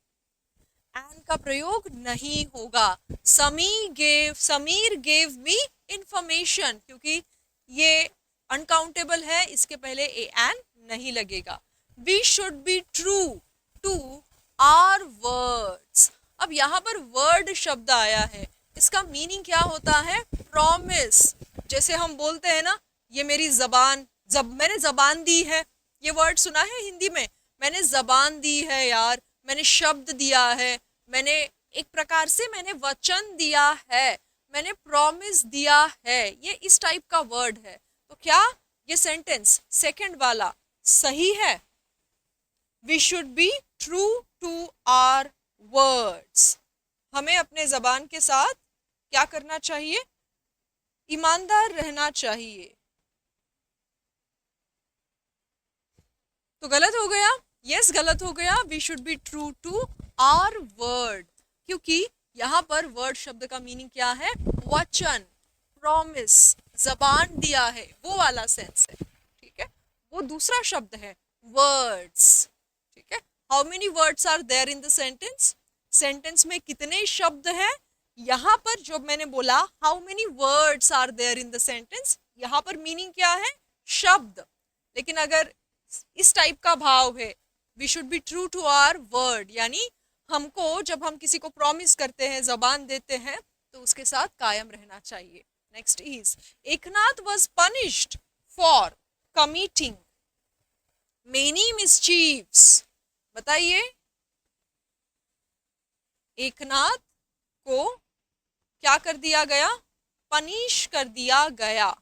एन का प्रयोग नहीं होगा। समीर गेव मी इंफॉर्मेशन, क्योंकि ये अनकाउंटेबल है, इसके पहले ए एन नहीं लगेगा। We should be true to our words. अब यहाँ पर वर्ड शब्द आया है, इसका मीनिंग क्या होता है? प्रॉमिस। जैसे हम बोलते हैं ना, ये मेरी जबान, मैंने जबान दी है, ये वर्ड सुना है हिंदी में, मैंने जबान दी है यार, मैंने शब्द दिया है, मैंने एक प्रकार से मैंने वचन दिया है, मैंने प्रॉमिस दिया है, ये इस टाइप का वर्ड है। तो क्या ये सेंटेंस सेकंड वाला सही है? We should be true to our words, हमें अपने जबान के साथ क्या करना चाहिए? ईमानदार रहना चाहिए। तो गलत हो गया, यस गलत हो गया। We should be true to our word, क्योंकि यहाँ पर वर्ड शब्द का मीनिंग क्या है? वचन, प्रॉमिस, जबान दिया है, वो वाला सेंस है। ठीक है, वो दूसरा शब्द है वर्ड्स। ठीक है, how many words are there in the sentence? Sentence में कितने शब्द हैं? यहाँ पर जो मैंने बोला how many words are there in the sentence, यहाँ पर मीनिंग क्या है? शब्द। लेकिन अगर इस टाइप का भाव है, we should be true to our word, यानी हमको जब हम किसी को प्रॉमिस करते हैं, जबान देते हैं, तो उसके साथ कायम रहना चाहिए। Next is Eknath was punished for committing many मिसचीव्स। बताइए, एकनाथ को क्या कर दिया गया? पनिश कर दिया गया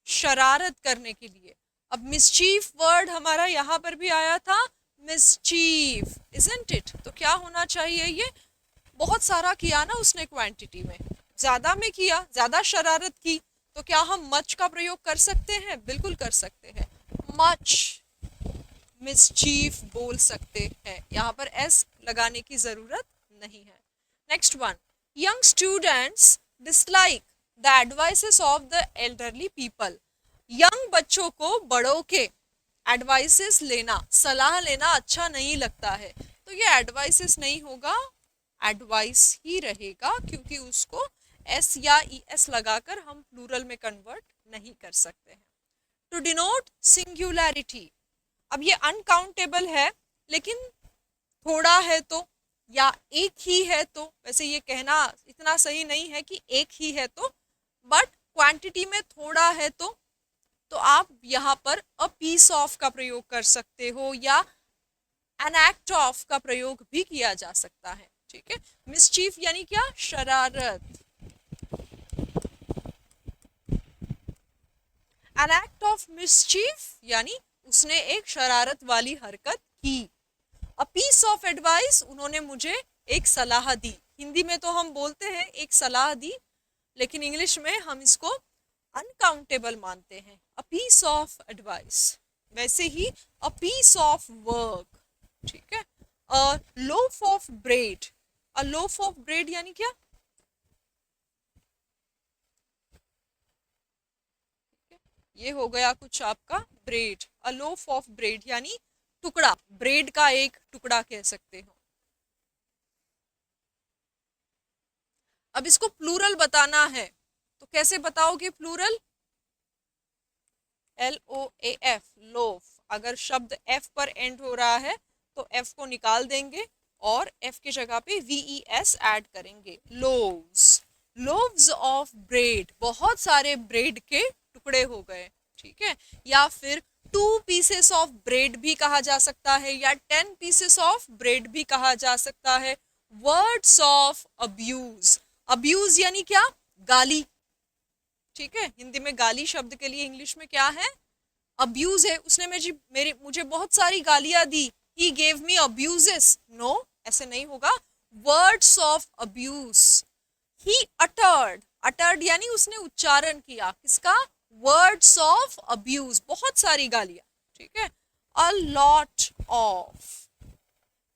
शरारत करने के लिए। अब मिसचीफ वर्ड हमारा यहाँ पर भी आया था, मिसचीफ, इजंट इट? तो क्या होना चाहिए ये? बहुत सारा किया ना उसने क्वांटिटी में, ज्यादा में किया, ज्यादा शरारत की, तो क्या हम मच का प्रयोग कर सकते हैं? बिल्कुल कर सकते हैं, मच मिसचीफ बोल सकते हैं, यहाँ पर एस लगाने की जरूरत नहीं है। Next one, young students dislike the advices of the elderly people. Young बच्चों को बड़ों के एडवाइसेस लेना, सलाह लेना अच्छा नहीं लगता है, तो ये एडवाइसेस नहीं होगा, एडवाइस ही रहेगा, क्योंकि उसको एस या ई एस लगाकर हम प्लूरल में कन्वर्ट नहीं कर सकते हैं। टू डिनोट सिंगुलैरिटी, अब ये अनकाउंटेबल है, लेकिन थोड़ा है तो या एक ही है तो, वैसे ये कहना इतना सही नहीं है कि एक ही है तो, बट क्वांटिटी में थोड़ा है तो आप यहाँ पर अ पीस ऑफ का प्रयोग कर सकते हो या एन एक्ट ऑफ का प्रयोग भी किया जा सकता है। ठीक है, मिसचीफ यानी क्या? शरारत। एन एक्ट ऑफ मिसचीफ यानी उसने एक शरारत वाली हरकत की। अ पीस ऑफ एडवाइस, उन्होंने मुझे एक सलाह दी। हिंदी में तो हम बोलते हैं एक सलाह दी, लेकिन इंग्लिश में हम इसको अनकाउंटेबल मानते हैं। अ पीस ऑफ एडवाइस, वैसे ही अ पीस ऑफ वर्क। ठीक है, a loaf of bread, a loaf of bread यानी क्या? ये हो गया कुछ आपका bread. A loaf of bread यानी टुकड़ा, ब्रेड का एक टुकड़ा कह सकते हो। अब इसको प्लूरल बताना है, तो कैसे बताओगे प्लूरल? LOAF, loaf. अगर शब्द F पर एंड हो रहा है तो F को निकाल देंगे और F की जगह पे VES ऐड करेंगे, लोव्स। लोव्स ऑफ ब्रेड, बहुत सारे ब्रेड के टुकड़े हो गए। ठीक है, या फिर 2 पीसेस ऑफ ब्रेड भी कहा जा सकता है, या 10 पीसेस ऑफ ब्रेड भी कहा जा सकता है। वर्ड्स ऑफ अब्यूज, अब्यूज यानी क्या? गाली। ठीक है, हिंदी में गाली शब्द के लिए इंग्लिश में क्या है? अब्यूज है। उसने मुझे बहुत सारी गालियां दी। He gave me abuses, no, ऐसे नहीं होगा। Words of abuse. He uttered, uttered यानी उसने उच्चारण किया, किसका? वर्ड्स ऑफ अब्यूज, बहुत सारी गालियां। ठीक है, अ lot of,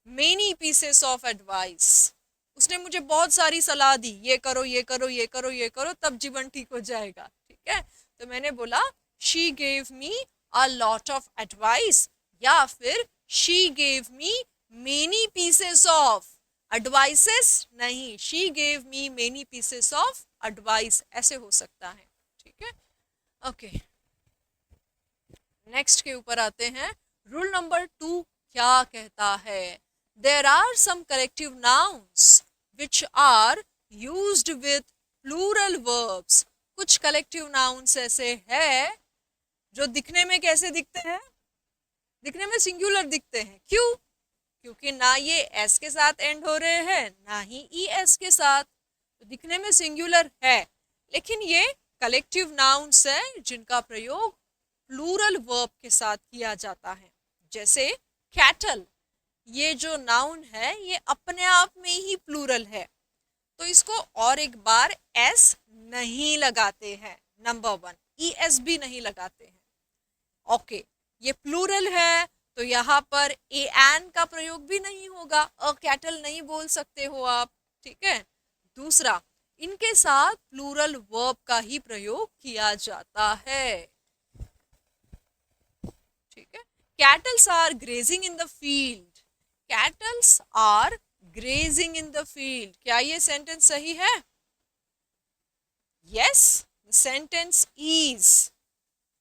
many pieces of advice, उसने मुझे बहुत सारी सलाह दी, ये करो ये करो ये करो ये करो, तब जीवन ठीक हो जाएगा। ठीक है, तो मैंने बोला she gave me a lot of advice, या फिर she gave me many pieces of advices, नहीं, she gave me many pieces of advice, ऐसे हो सकता है। ठीक है, ओके, नेक्स्ट के ऊपर आते हैं। रूल नंबर 2 क्या कहता है? There are some collective nouns which are used with plural verbs. कुछ कलेक्टिव नाउन्स ऐसे हैं जो दिखने में कैसे दिखते हैं? दिखने में सिंगुलर दिखते हैं। क्यों? क्योंकि ना ये एस के साथ एंड हो रहे हैं, ना ही ई एस के साथ, तो दिखने में सिंगुलर है, लेकिन ये कलेक्टिव नाउन्स है जिनका प्रयोग प्लूरल वर्ब के साथ किया जाता है। जैसे कैटल, ये जो नाउन है ये अपने आप में ही प्लूरल है, तो इसको और एक बार एस नहीं लगाते हैं। नंबर 1, ई एस भी नहीं लगाते हैं। ओके, ये प्लूरल है तो यहाँ पर ए एन का प्रयोग भी नहीं होगा, अ कैटल नहीं बोल सकते हो आप। ठीक है, दूसरा, इनके साथ प्लूरल वर्ब का ही प्रयोग किया जाता है। ठीक है, cattles are grazing in the field, cattles are grazing in the field, क्या ये सेंटेंस सही है? Yes, sentence is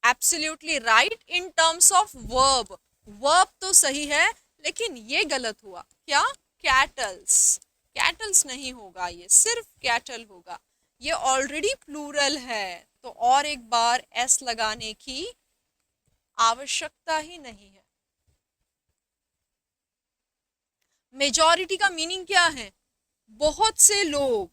absolutely right in terms of verb. Verb तो सही है, लेकिन ये गलत हुआ। क्या? कैटल्स, कैटल्स नहीं होगा, ये सिर्फ कैटल होगा। ये ऑलरेडी प्लूरल है, तो और एक बार एस लगाने की आवश्यकता ही नहीं है। मेजॉरिटी का मीनिंग क्या है? बहुत से लोग,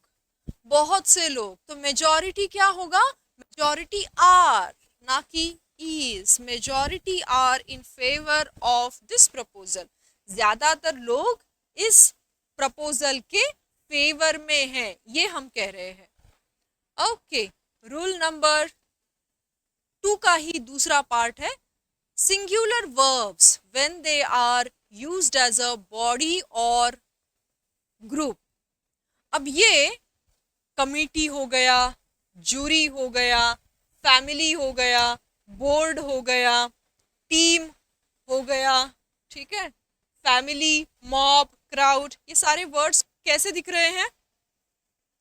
बहुत से लोग, तो मेजॉरिटी क्या होगा? मेजॉरिटी आर, ना कि is, majority are in favor of this proposal। ज्यादातर लोग इस प्रपोजल के फेवर में हैं, ये हम कह रहे हैं। ओके, रूल नंबर 2 का ही दूसरा पार्ट है singular verbs when they are used as a body और ग्रुप। अब ये कमिटी हो गया, जूरी हो गया, फैमिली हो गया, बोर्ड हो गया, टीम हो गया, ठीक है, फैमिली, मॉब, क्राउड, ये सारे वर्ड्स कैसे दिख रहे हैं?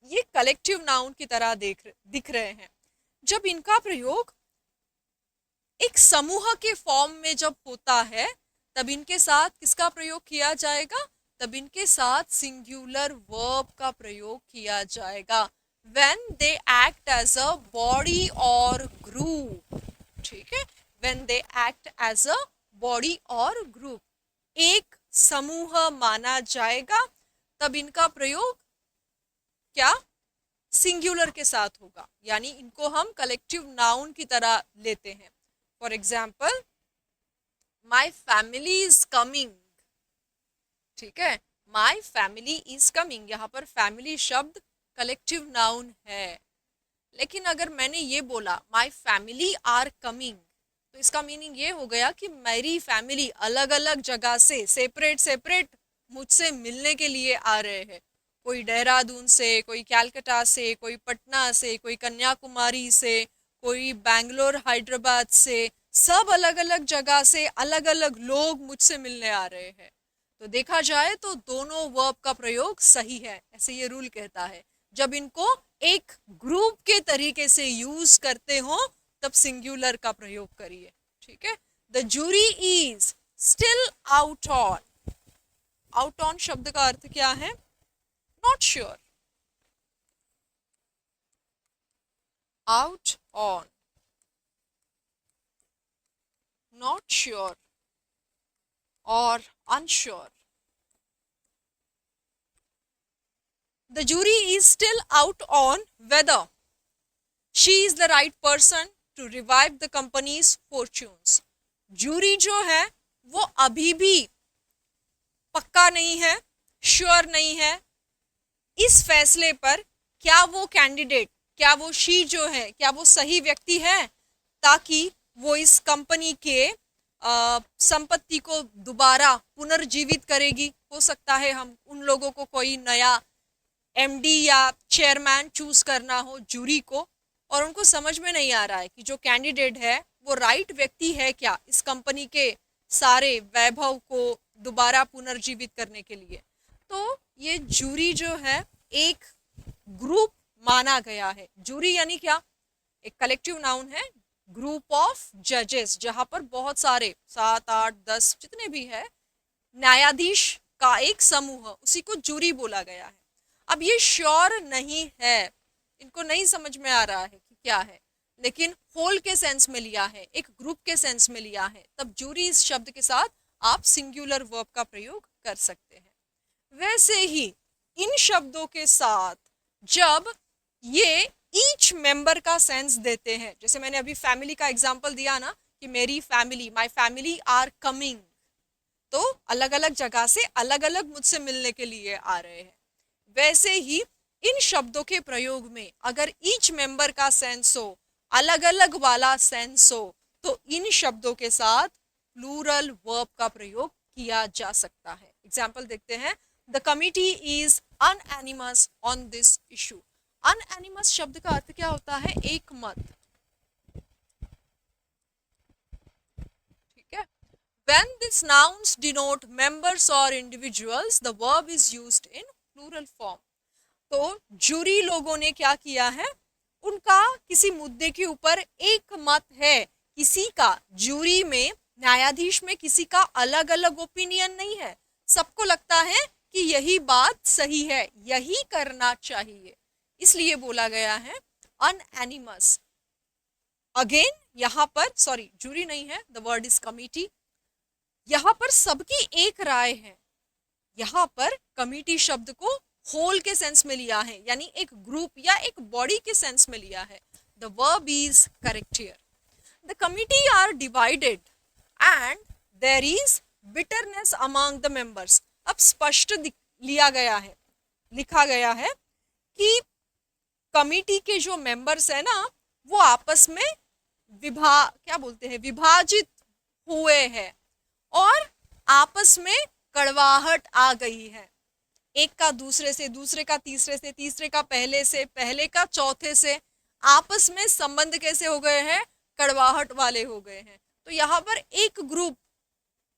ये कलेक्टिव नाउन की तरह दिख रहे हैं। जब इनका प्रयोग एक समूह के फॉर्म में जब होता है तब इनके साथ किसका प्रयोग किया जाएगा? तब इनके साथ सिंगुलर वर्ब का प्रयोग किया जाएगा when they act as a body or group, ठीक है, when they act as a body or group, एक समूह माना जाएगा तब इनका प्रयोग क्या? सिंगुलर के साथ होगा, यानी इनको हम कलेक्टिव नाउन की तरह लेते हैं। For example, my family is coming, ठीक है, माई फैमिली इज कमिंग, यहाँ पर फैमिली शब्द कलेक्टिव नाउन है। लेकिन अगर मैंने ये बोला माई फैमिली आर कमिंग, तो इसका मीनिंग ये हो गया कि मेरी फैमिली अलग अलग जगह से सेपरेट मुझसे मिलने के लिए आ रहे हैं। कोई देहरादून से, कोई कैलकाटा से, कोई पटना से, कोई कन्याकुमारी से, कोई बैंगलोर हैदराबाद से, सब अलग अलग जगह से अलग अलग लोग मुझसे मिलने आ रहे हैं। तो देखा जाए तो दोनों वर्ब का प्रयोग सही है, ऐसे ये रूल कहता है। जब इनको एक ग्रुप के तरीके से यूज करते हो तब सिंगुलर का प्रयोग करिए, ठीक है। The jury is still out on, out on शब्द का अर्थ क्या है? Not sure, out on, not sure और unsure. The jury is still out on whether she is the right person to revive the company's fortunes. Jury जो है वो अभी भी पक्का नहीं है, श्योर नहीं है इस फैसले पर क्या वो कैंडिडेट, क्या वो शी जो है, क्या वो सही व्यक्ति है ताकि वो इस कंपनी के संपत्ति को दोबारा पुनर्जीवित करेगी। हो सकता है हम उन लोगों को कोई नया एमडी या चेयरमैन चूज करना हो जूरी को, और उनको समझ में नहीं आ रहा है कि जो कैंडिडेट है वो राइट व्यक्ति है क्या इस कंपनी के सारे वैभव को दोबारा पुनर्जीवित करने के लिए। तो ये जूरी जो है एक ग्रुप माना गया है। जूरी यानी क्या? एक कलेक्टिव नाउन है, ग्रुप ऑफ जजेस, जहां पर बहुत सारे 7, 8, 10 जितने भी है न्यायाधीश का एक समूह, उसी को जूरी बोला गया है। अब ये श्योर नहीं है, इनको नहीं समझ में आ रहा है कि क्या है, लेकिन होल के सेंस में लिया है, एक ग्रुप के सेंस में लिया है, तब जूरी इस शब्द के साथ आप सिंगुलर वर्ब का प्रयोग कर सकते हैं। वैसे ही इन शब्दों के साथ जब ये ईच मेंबर का सेंस देते हैं, जैसे मैंने अभी फैमिली का एग्जांपल दिया ना कि मेरी family, my family are coming, तो अलग अलग जगह से अलग अलग मुझसे मिलने के लिए आ रहे हैं। वैसे ही इन शब्दों के प्रयोग में अगर ईच मेंबर का सेंस हो, अलग अलग वाला सेंस हो, तो इन शब्दों के साथ प्लूरल वर्ब का प्रयोग किया जा सकता है। एग्जाम्पल देखते हैं, the committee is unanimous on this issue. Unanimous शब्द का अर्थ क्या होता है? एक मत, ठीक है। When these nouns denote members or individuals, the verb is used in plural form. तो जूरी लोगों ने क्या किया है, उनका किसी मुद्दे के ऊपर एक मत है, किसी का जूरी में, न्यायाधीश में किसी का अलग अलग ओपिनियन नहीं है, सबको लगता है कि यही बात सही है, यही करना चाहिए, इसलिए बोला गया है अनएनिमस। अगेन यहाँ पर सॉरी जूरी नहीं है, द वर्ड इज कमिटी, यहाँ पर सबकी एक राय है, यहाँ पर कमिटी शब्द को होल के सेंस में लिया है, यानी एक ग्रुप या एक बॉडी के सेंस में लिया है। The verb is correct here. The committee are divided and there is bitterness among the members. अब स्पष्ट लिया गया है, लिखा गया है कि कमिटी के जो मेंबर्स है ना, वो आपस में क्या बोलते हैं, विभाजित हुए हैं और आपस में कड़वाहट आ गई है। एक का दूसरे से, दूसरे का तीसरे से, तीसरे का पहले से, पहले का चौथे से, आपस में संबंध कैसे हो गए हैं, कड़वाहट वाले हो गए हैं। तो यहाँ पर एक ग्रुप,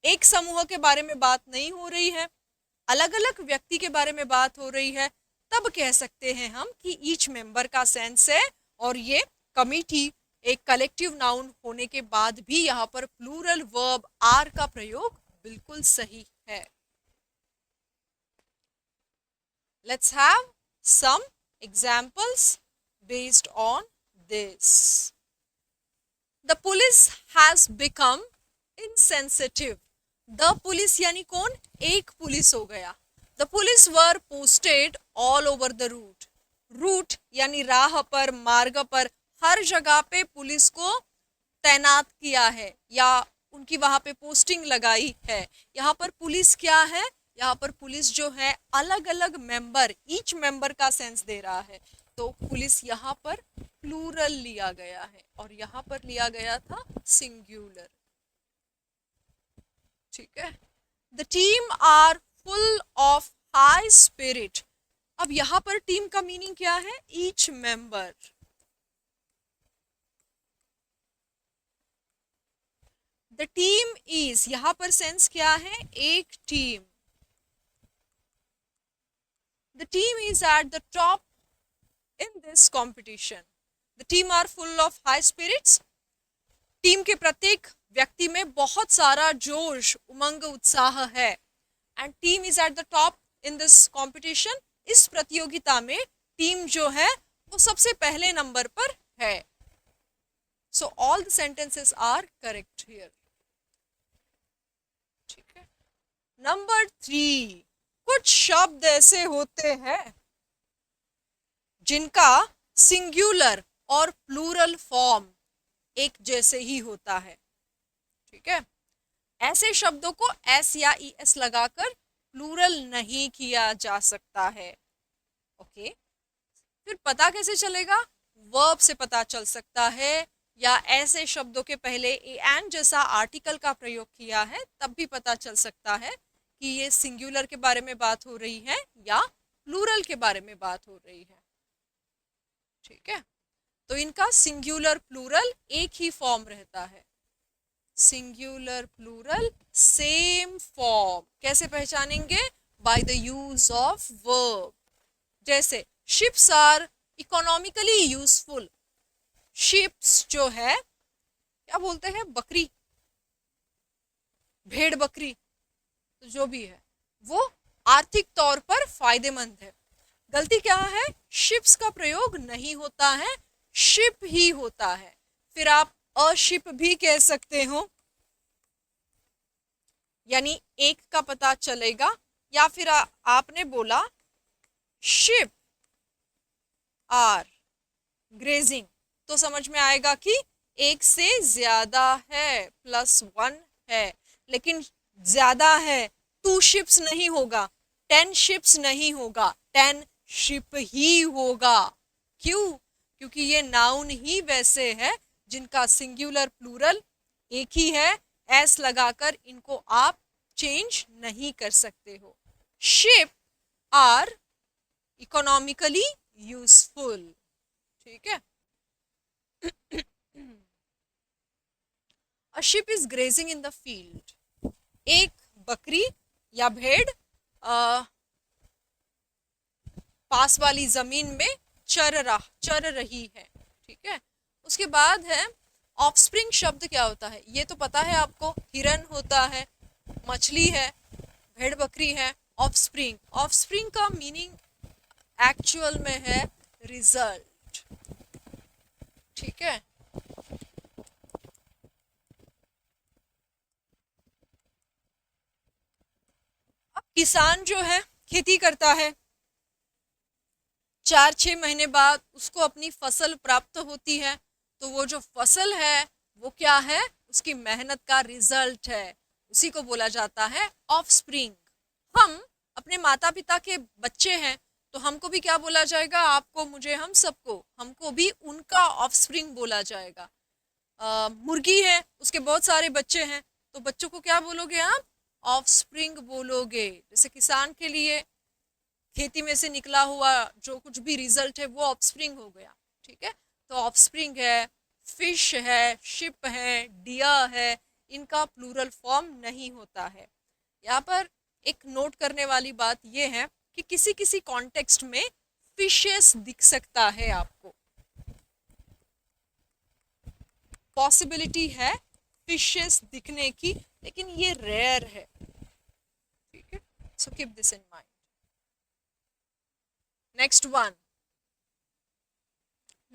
एक समूह के बारे में बात नहीं हो रही है, अलग अलग व्यक्ति के बारे में बात हो रही है। तब कह सकते हैं हम कि ईच मेंबर का सेंस है, और ये कमिटी एक कलेक्टिव नाउन होने के बाद भी यहाँ पर प्लूरल वर्ब आर का प्रयोग बिल्कुल सही है। Let's have some examples based on this. The police has become insensitive. The police यानी कौन, एक पुलिस हो गया। The police were posted all over the route. Route यानी राह पर, मार्ग पर, हर जगह पे पुलिस को तैनात किया है या उनकी वहां पे पोस्टिंग लगाई है। यहाँ पर पुलिस क्या है, यहाँ पर पुलिस जो है अलग अलग मेंबर, ईच मेंबर का सेंस दे रहा है। तो पुलिस यहाँ पर प्लूरल लिया गया है और यहाँ पर लिया गया था सिंगुलर। ठीक है। The team are full of high spirit. अब यहाँ पर टीम का मीनिंग क्या है, each member. The team is, यहाँ पर सेंस क्या है, एक team. The team is at the top in this competition. The team are full of high spirits. Team के प्रत्येक व्यक्ति में बहुत सारा जोश, उमंग, उत्साह है। And team is at the top in this competition. इस प्रतियोगिता में टीम जो है वो सबसे पहले नंबर पर है। So all the sentences are correct here. ठीक है। नंबर 3, कुछ शब्द ऐसे होते हैं जिनका सिंगुलर और प्लूरल फॉर्म एक जैसे ही होता है। ठीक है। ऐसे शब्दों को एस या ई एस लगाकर प्लूरल नहीं किया जा सकता है। ओके। फिर पता कैसे चलेगा, वर्ब से पता चल सकता है, या ऐसे शब्दों के पहले ए एंड जैसा आर्टिकल का प्रयोग किया है तब भी पता चल सकता है कि ये सिंगुलर के बारे में बात हो रही है या प्लूरल के बारे में बात हो रही है। ठीक है। तो इनका सिंगुलर प्लूरल एक ही फॉर्म रहता है। Singular plural same form. कैसे पहचानेंगे, by the use of verb. जैसे ships are economically useful. Ships जो है, क्या बोलते हैं, बकरी, भेड़ बकरी, तो जो भी है वो आर्थिक तौर पर फायदेमंद है। गलती क्या है, शिप्स का प्रयोग नहीं होता है, शिप ही होता है। फिर आप अशिप भी कह सकते हो, यानी एक का पता चलेगा। या फिर आपने बोला शिप आर ग्रेजिंग, तो समझ में आएगा कि एक से ज्यादा है, +1 है। लेकिन ज्यादा है, 2 शिप्स नहीं होगा, 10 शिप्स नहीं होगा, 10 शिप ही होगा। क्यों? क्योंकि ये नाउन ही वैसे है जिनका सिंगुलर प्लूरल एक ही है। एस लगाकर इनको आप चेंज नहीं कर सकते हो। Ship are economically useful. ठीक है। A sheep is grazing in the field. एक बकरी या भेड़ पास वाली जमीन में चर रही है। ठीक है। उसके बाद है ऑफस्प्रिंग। शब्द क्या होता है, ये तो पता है आपको, हिरन होता है, मछली है, भेड़ बकरी है। ऑफस्प्रिंग, ऑफस्प्रिंग का मीनिंग एक्चुअल में है रिजल्ट। ठीक है। अब किसान जो है खेती करता है, 4-6 महीने बाद उसको अपनी फसल प्राप्त होती है। तो वो जो फसल है वो क्या है, उसकी मेहनत का रिजल्ट है, उसी को बोला जाता है ऑफस्प्रिंग। हम अपने माता पिता के बच्चे हैं, तो हमको भी क्या बोला जाएगा? आपको, मुझे, हम सबको, हमको भी उनका ऑफस्प्रिंग बोला जाएगा। मुर्गी है, उसके बहुत सारे बच्चे हैं, तो बच्चों को क्या बोलोगे आप? ऑफस्प्रिंग बोलोगे। जैसे किसान के लिए खेती में से निकला हुआ जो कुछ भी रिजल्ट है वो ऑफस्प्रिंग हो गया। ठीक है, तो ऑफस्प्रिंग है, फिश है, शिप है, डियर है, इनका प्लूरल फॉर्म नहीं होता है। यहाँ पर एक नोट करने वाली बात यह है कि किसी किसी कॉन्टेक्स्ट में फिशेस दिख सकता है, आपको पॉसिबिलिटी है फिशेस दिखने की, लेकिन ये रेयर है। ठीक है, so keep this in mind. Next one,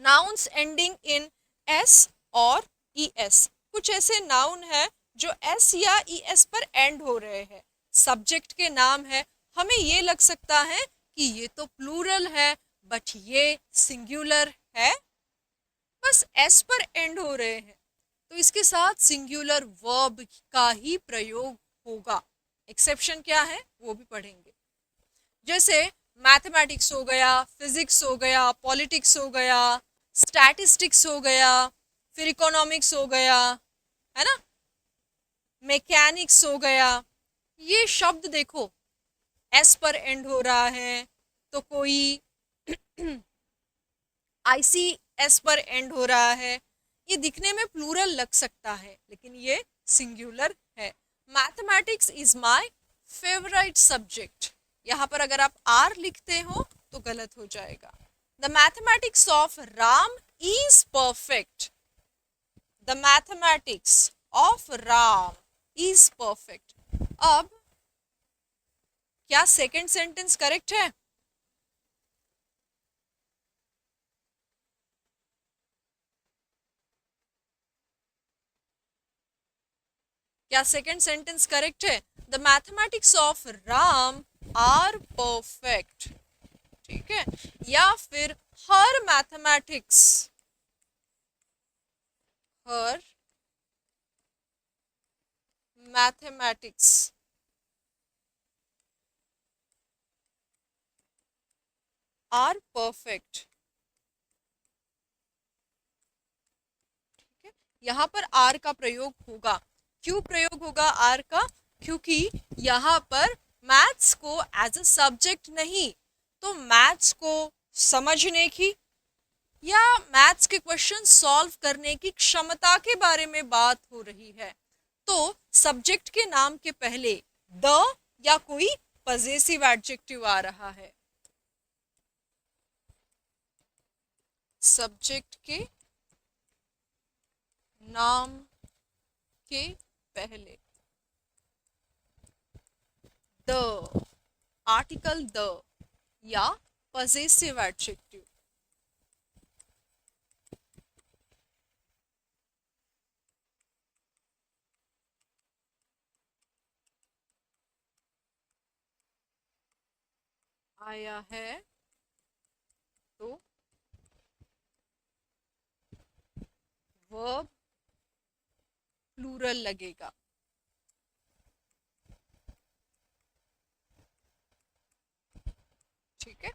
nouns ending in S और ई एस। कुछ ऐसे नाउन है जो एस या ई एस पर एंड हो रहे हैं, सब्जेक्ट के नाम है, हमें ये लग सकता है कि ये तो प्लूरल है, बट ये सिंगुलर है, बस एस पर एंड हो रहे हैं, तो इसके साथ सिंगुलर वर्ब का ही प्रयोग होगा। एक्सेप्शन क्या है वो भी पढ़ेंगे। जैसे मैथमेटिक्स हो गया, फिजिक्स हो गया, पॉलिटिक्स हो गया, स्टैटिस्टिक्स हो गया, फिर इकोनॉमिक्स हो गया, है ना, मैकेनिक्स हो गया। ये शब्द देखो एस पर एंड हो रहा है, तो कोई ICS पर एंड हो रहा है, ये दिखने में प्लूरल लग सकता है, लेकिन ये सिंगुलर है। Mathematics is my favourite subject, यहाँ पर अगर आप आर लिखते हो तो गलत हो जाएगा। The mathematics of Ram is perfect, the mathematics of Ram is perfect. अब क्या सेकंड सेंटेंस करेक्ट है? क्या सेकंड सेंटेंस करेक्ट है? The mathematics of Ram are perfect. ठीक है, या फिर her mathematics, her mathematics are perfect. ठीक है, यहाँ पर आर का प्रयोग होगा। क्यों प्रयोग होगा आर का? क्योंकि यहाँ पर मैथ्स को एज अ सब्जेक्ट नहीं, तो मैथ्स को समझने की या मैथ्स के क्वेश्चन सॉल्व करने की क्षमता के बारे में बात हो रही है, तो सब्जेक्ट के नाम के पहले द या कोई पजेसिव एडजेक्टिव आ रहा है। सब्जेक्ट के नाम के पहले द, आर्टिकल द या पजेसिव एडजेक्टिव। आया है तो वर्ब प्लूरल लगेगा। ठीक है,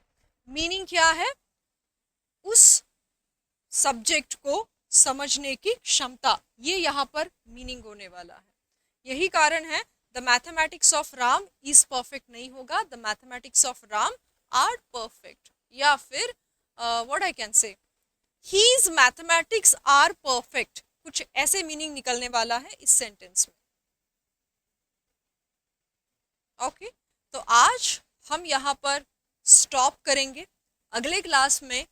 मीनिंग क्या है? उस सब्जेक्ट को समझने की क्षमता, ये यहाँ पर मीनिंग होने वाला है। यही कारण है the mathematics of Ram is perfect नहीं होगा, the mathematics of Ram are perfect, या फिर what I can say his mathematics are perfect, कुछ ऐसे मीनिंग निकलने वाला है इस सेंटेंस में। ओके, तो आज हम यहाँ पर स्टॉप करेंगे, अगले क्लास में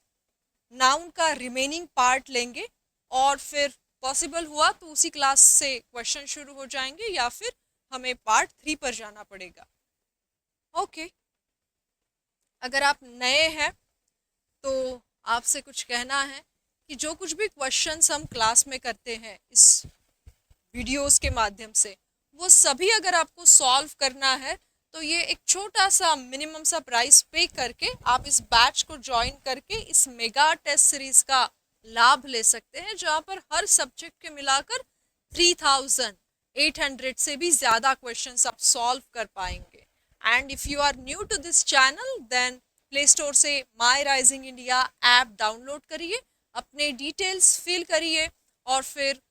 नाउन का रिमेनिंग पार्ट लेंगे, और फिर पॉसिबल हुआ तो उसी क्लास से क्वेश्चन शुरू हो जाएंगे, या फिर हमें पार्ट 3 पर जाना पड़ेगा। ओके, अगर आप नए हैं तो आपसे कुछ कहना है कि जो कुछ भी क्वेश्चंस हम क्लास में करते हैं इस वीडियोस के माध्यम से, वो सभी अगर आपको सॉल्व करना है तो ये एक छोटा सा मिनिमम सा प्राइस पे करके आप इस बैच को ज्वाइन करके इस मेगा टेस्ट सीरीज का लाभ ले सकते हैं, जहाँ पर हर सब्जेक्ट के मिलाकर 3000 800 से भी ज़्यादा क्वेश्चंस आप सॉल्व कर पाएंगे। And if you are new to this channel then play store से my rising India app download करिए, अपने डिटेल्स फिल करिए और फिर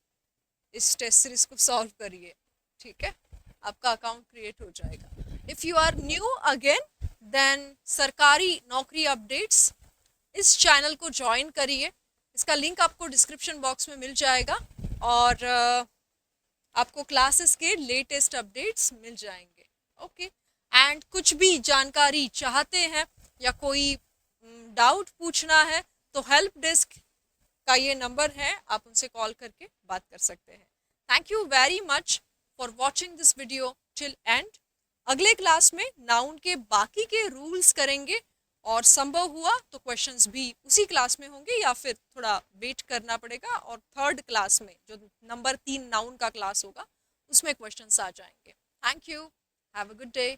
इस टेस्ट सीरीज को सॉल्व करिए। ठीक है, आपका अकाउंट क्रिएट हो जाएगा। If you are new again then सरकारी नौकरी अपडेट्स इस चैनल को ज्वाइन करिए। इसका लिंक आपको डिस्क्रिप्शन बॉक्स में मिल जाएगा और आपको क्लासेस के लेटेस्ट अपडेट्स मिल जाएंगे। ओके, एंड कुछ भी जानकारी चाहते हैं या कोई डाउट पूछना है तो हेल्प डेस्क का ये नंबर है, आप उनसे कॉल करके बात कर सकते हैं। Thank you very much for watching this video till and. अगले क्लास में नाउन के बाकी के रूल्स करेंगे और संभव हुआ तो क्वेश्चंस भी उसी क्लास में होंगे या फिर थोड़ा वेट करना पड़ेगा और थर्ड क्लास में जो नंबर 3 नाउन का क्लास होगा उसमें क्वेश्चंस आ जाएंगे। Thank you, have a good day.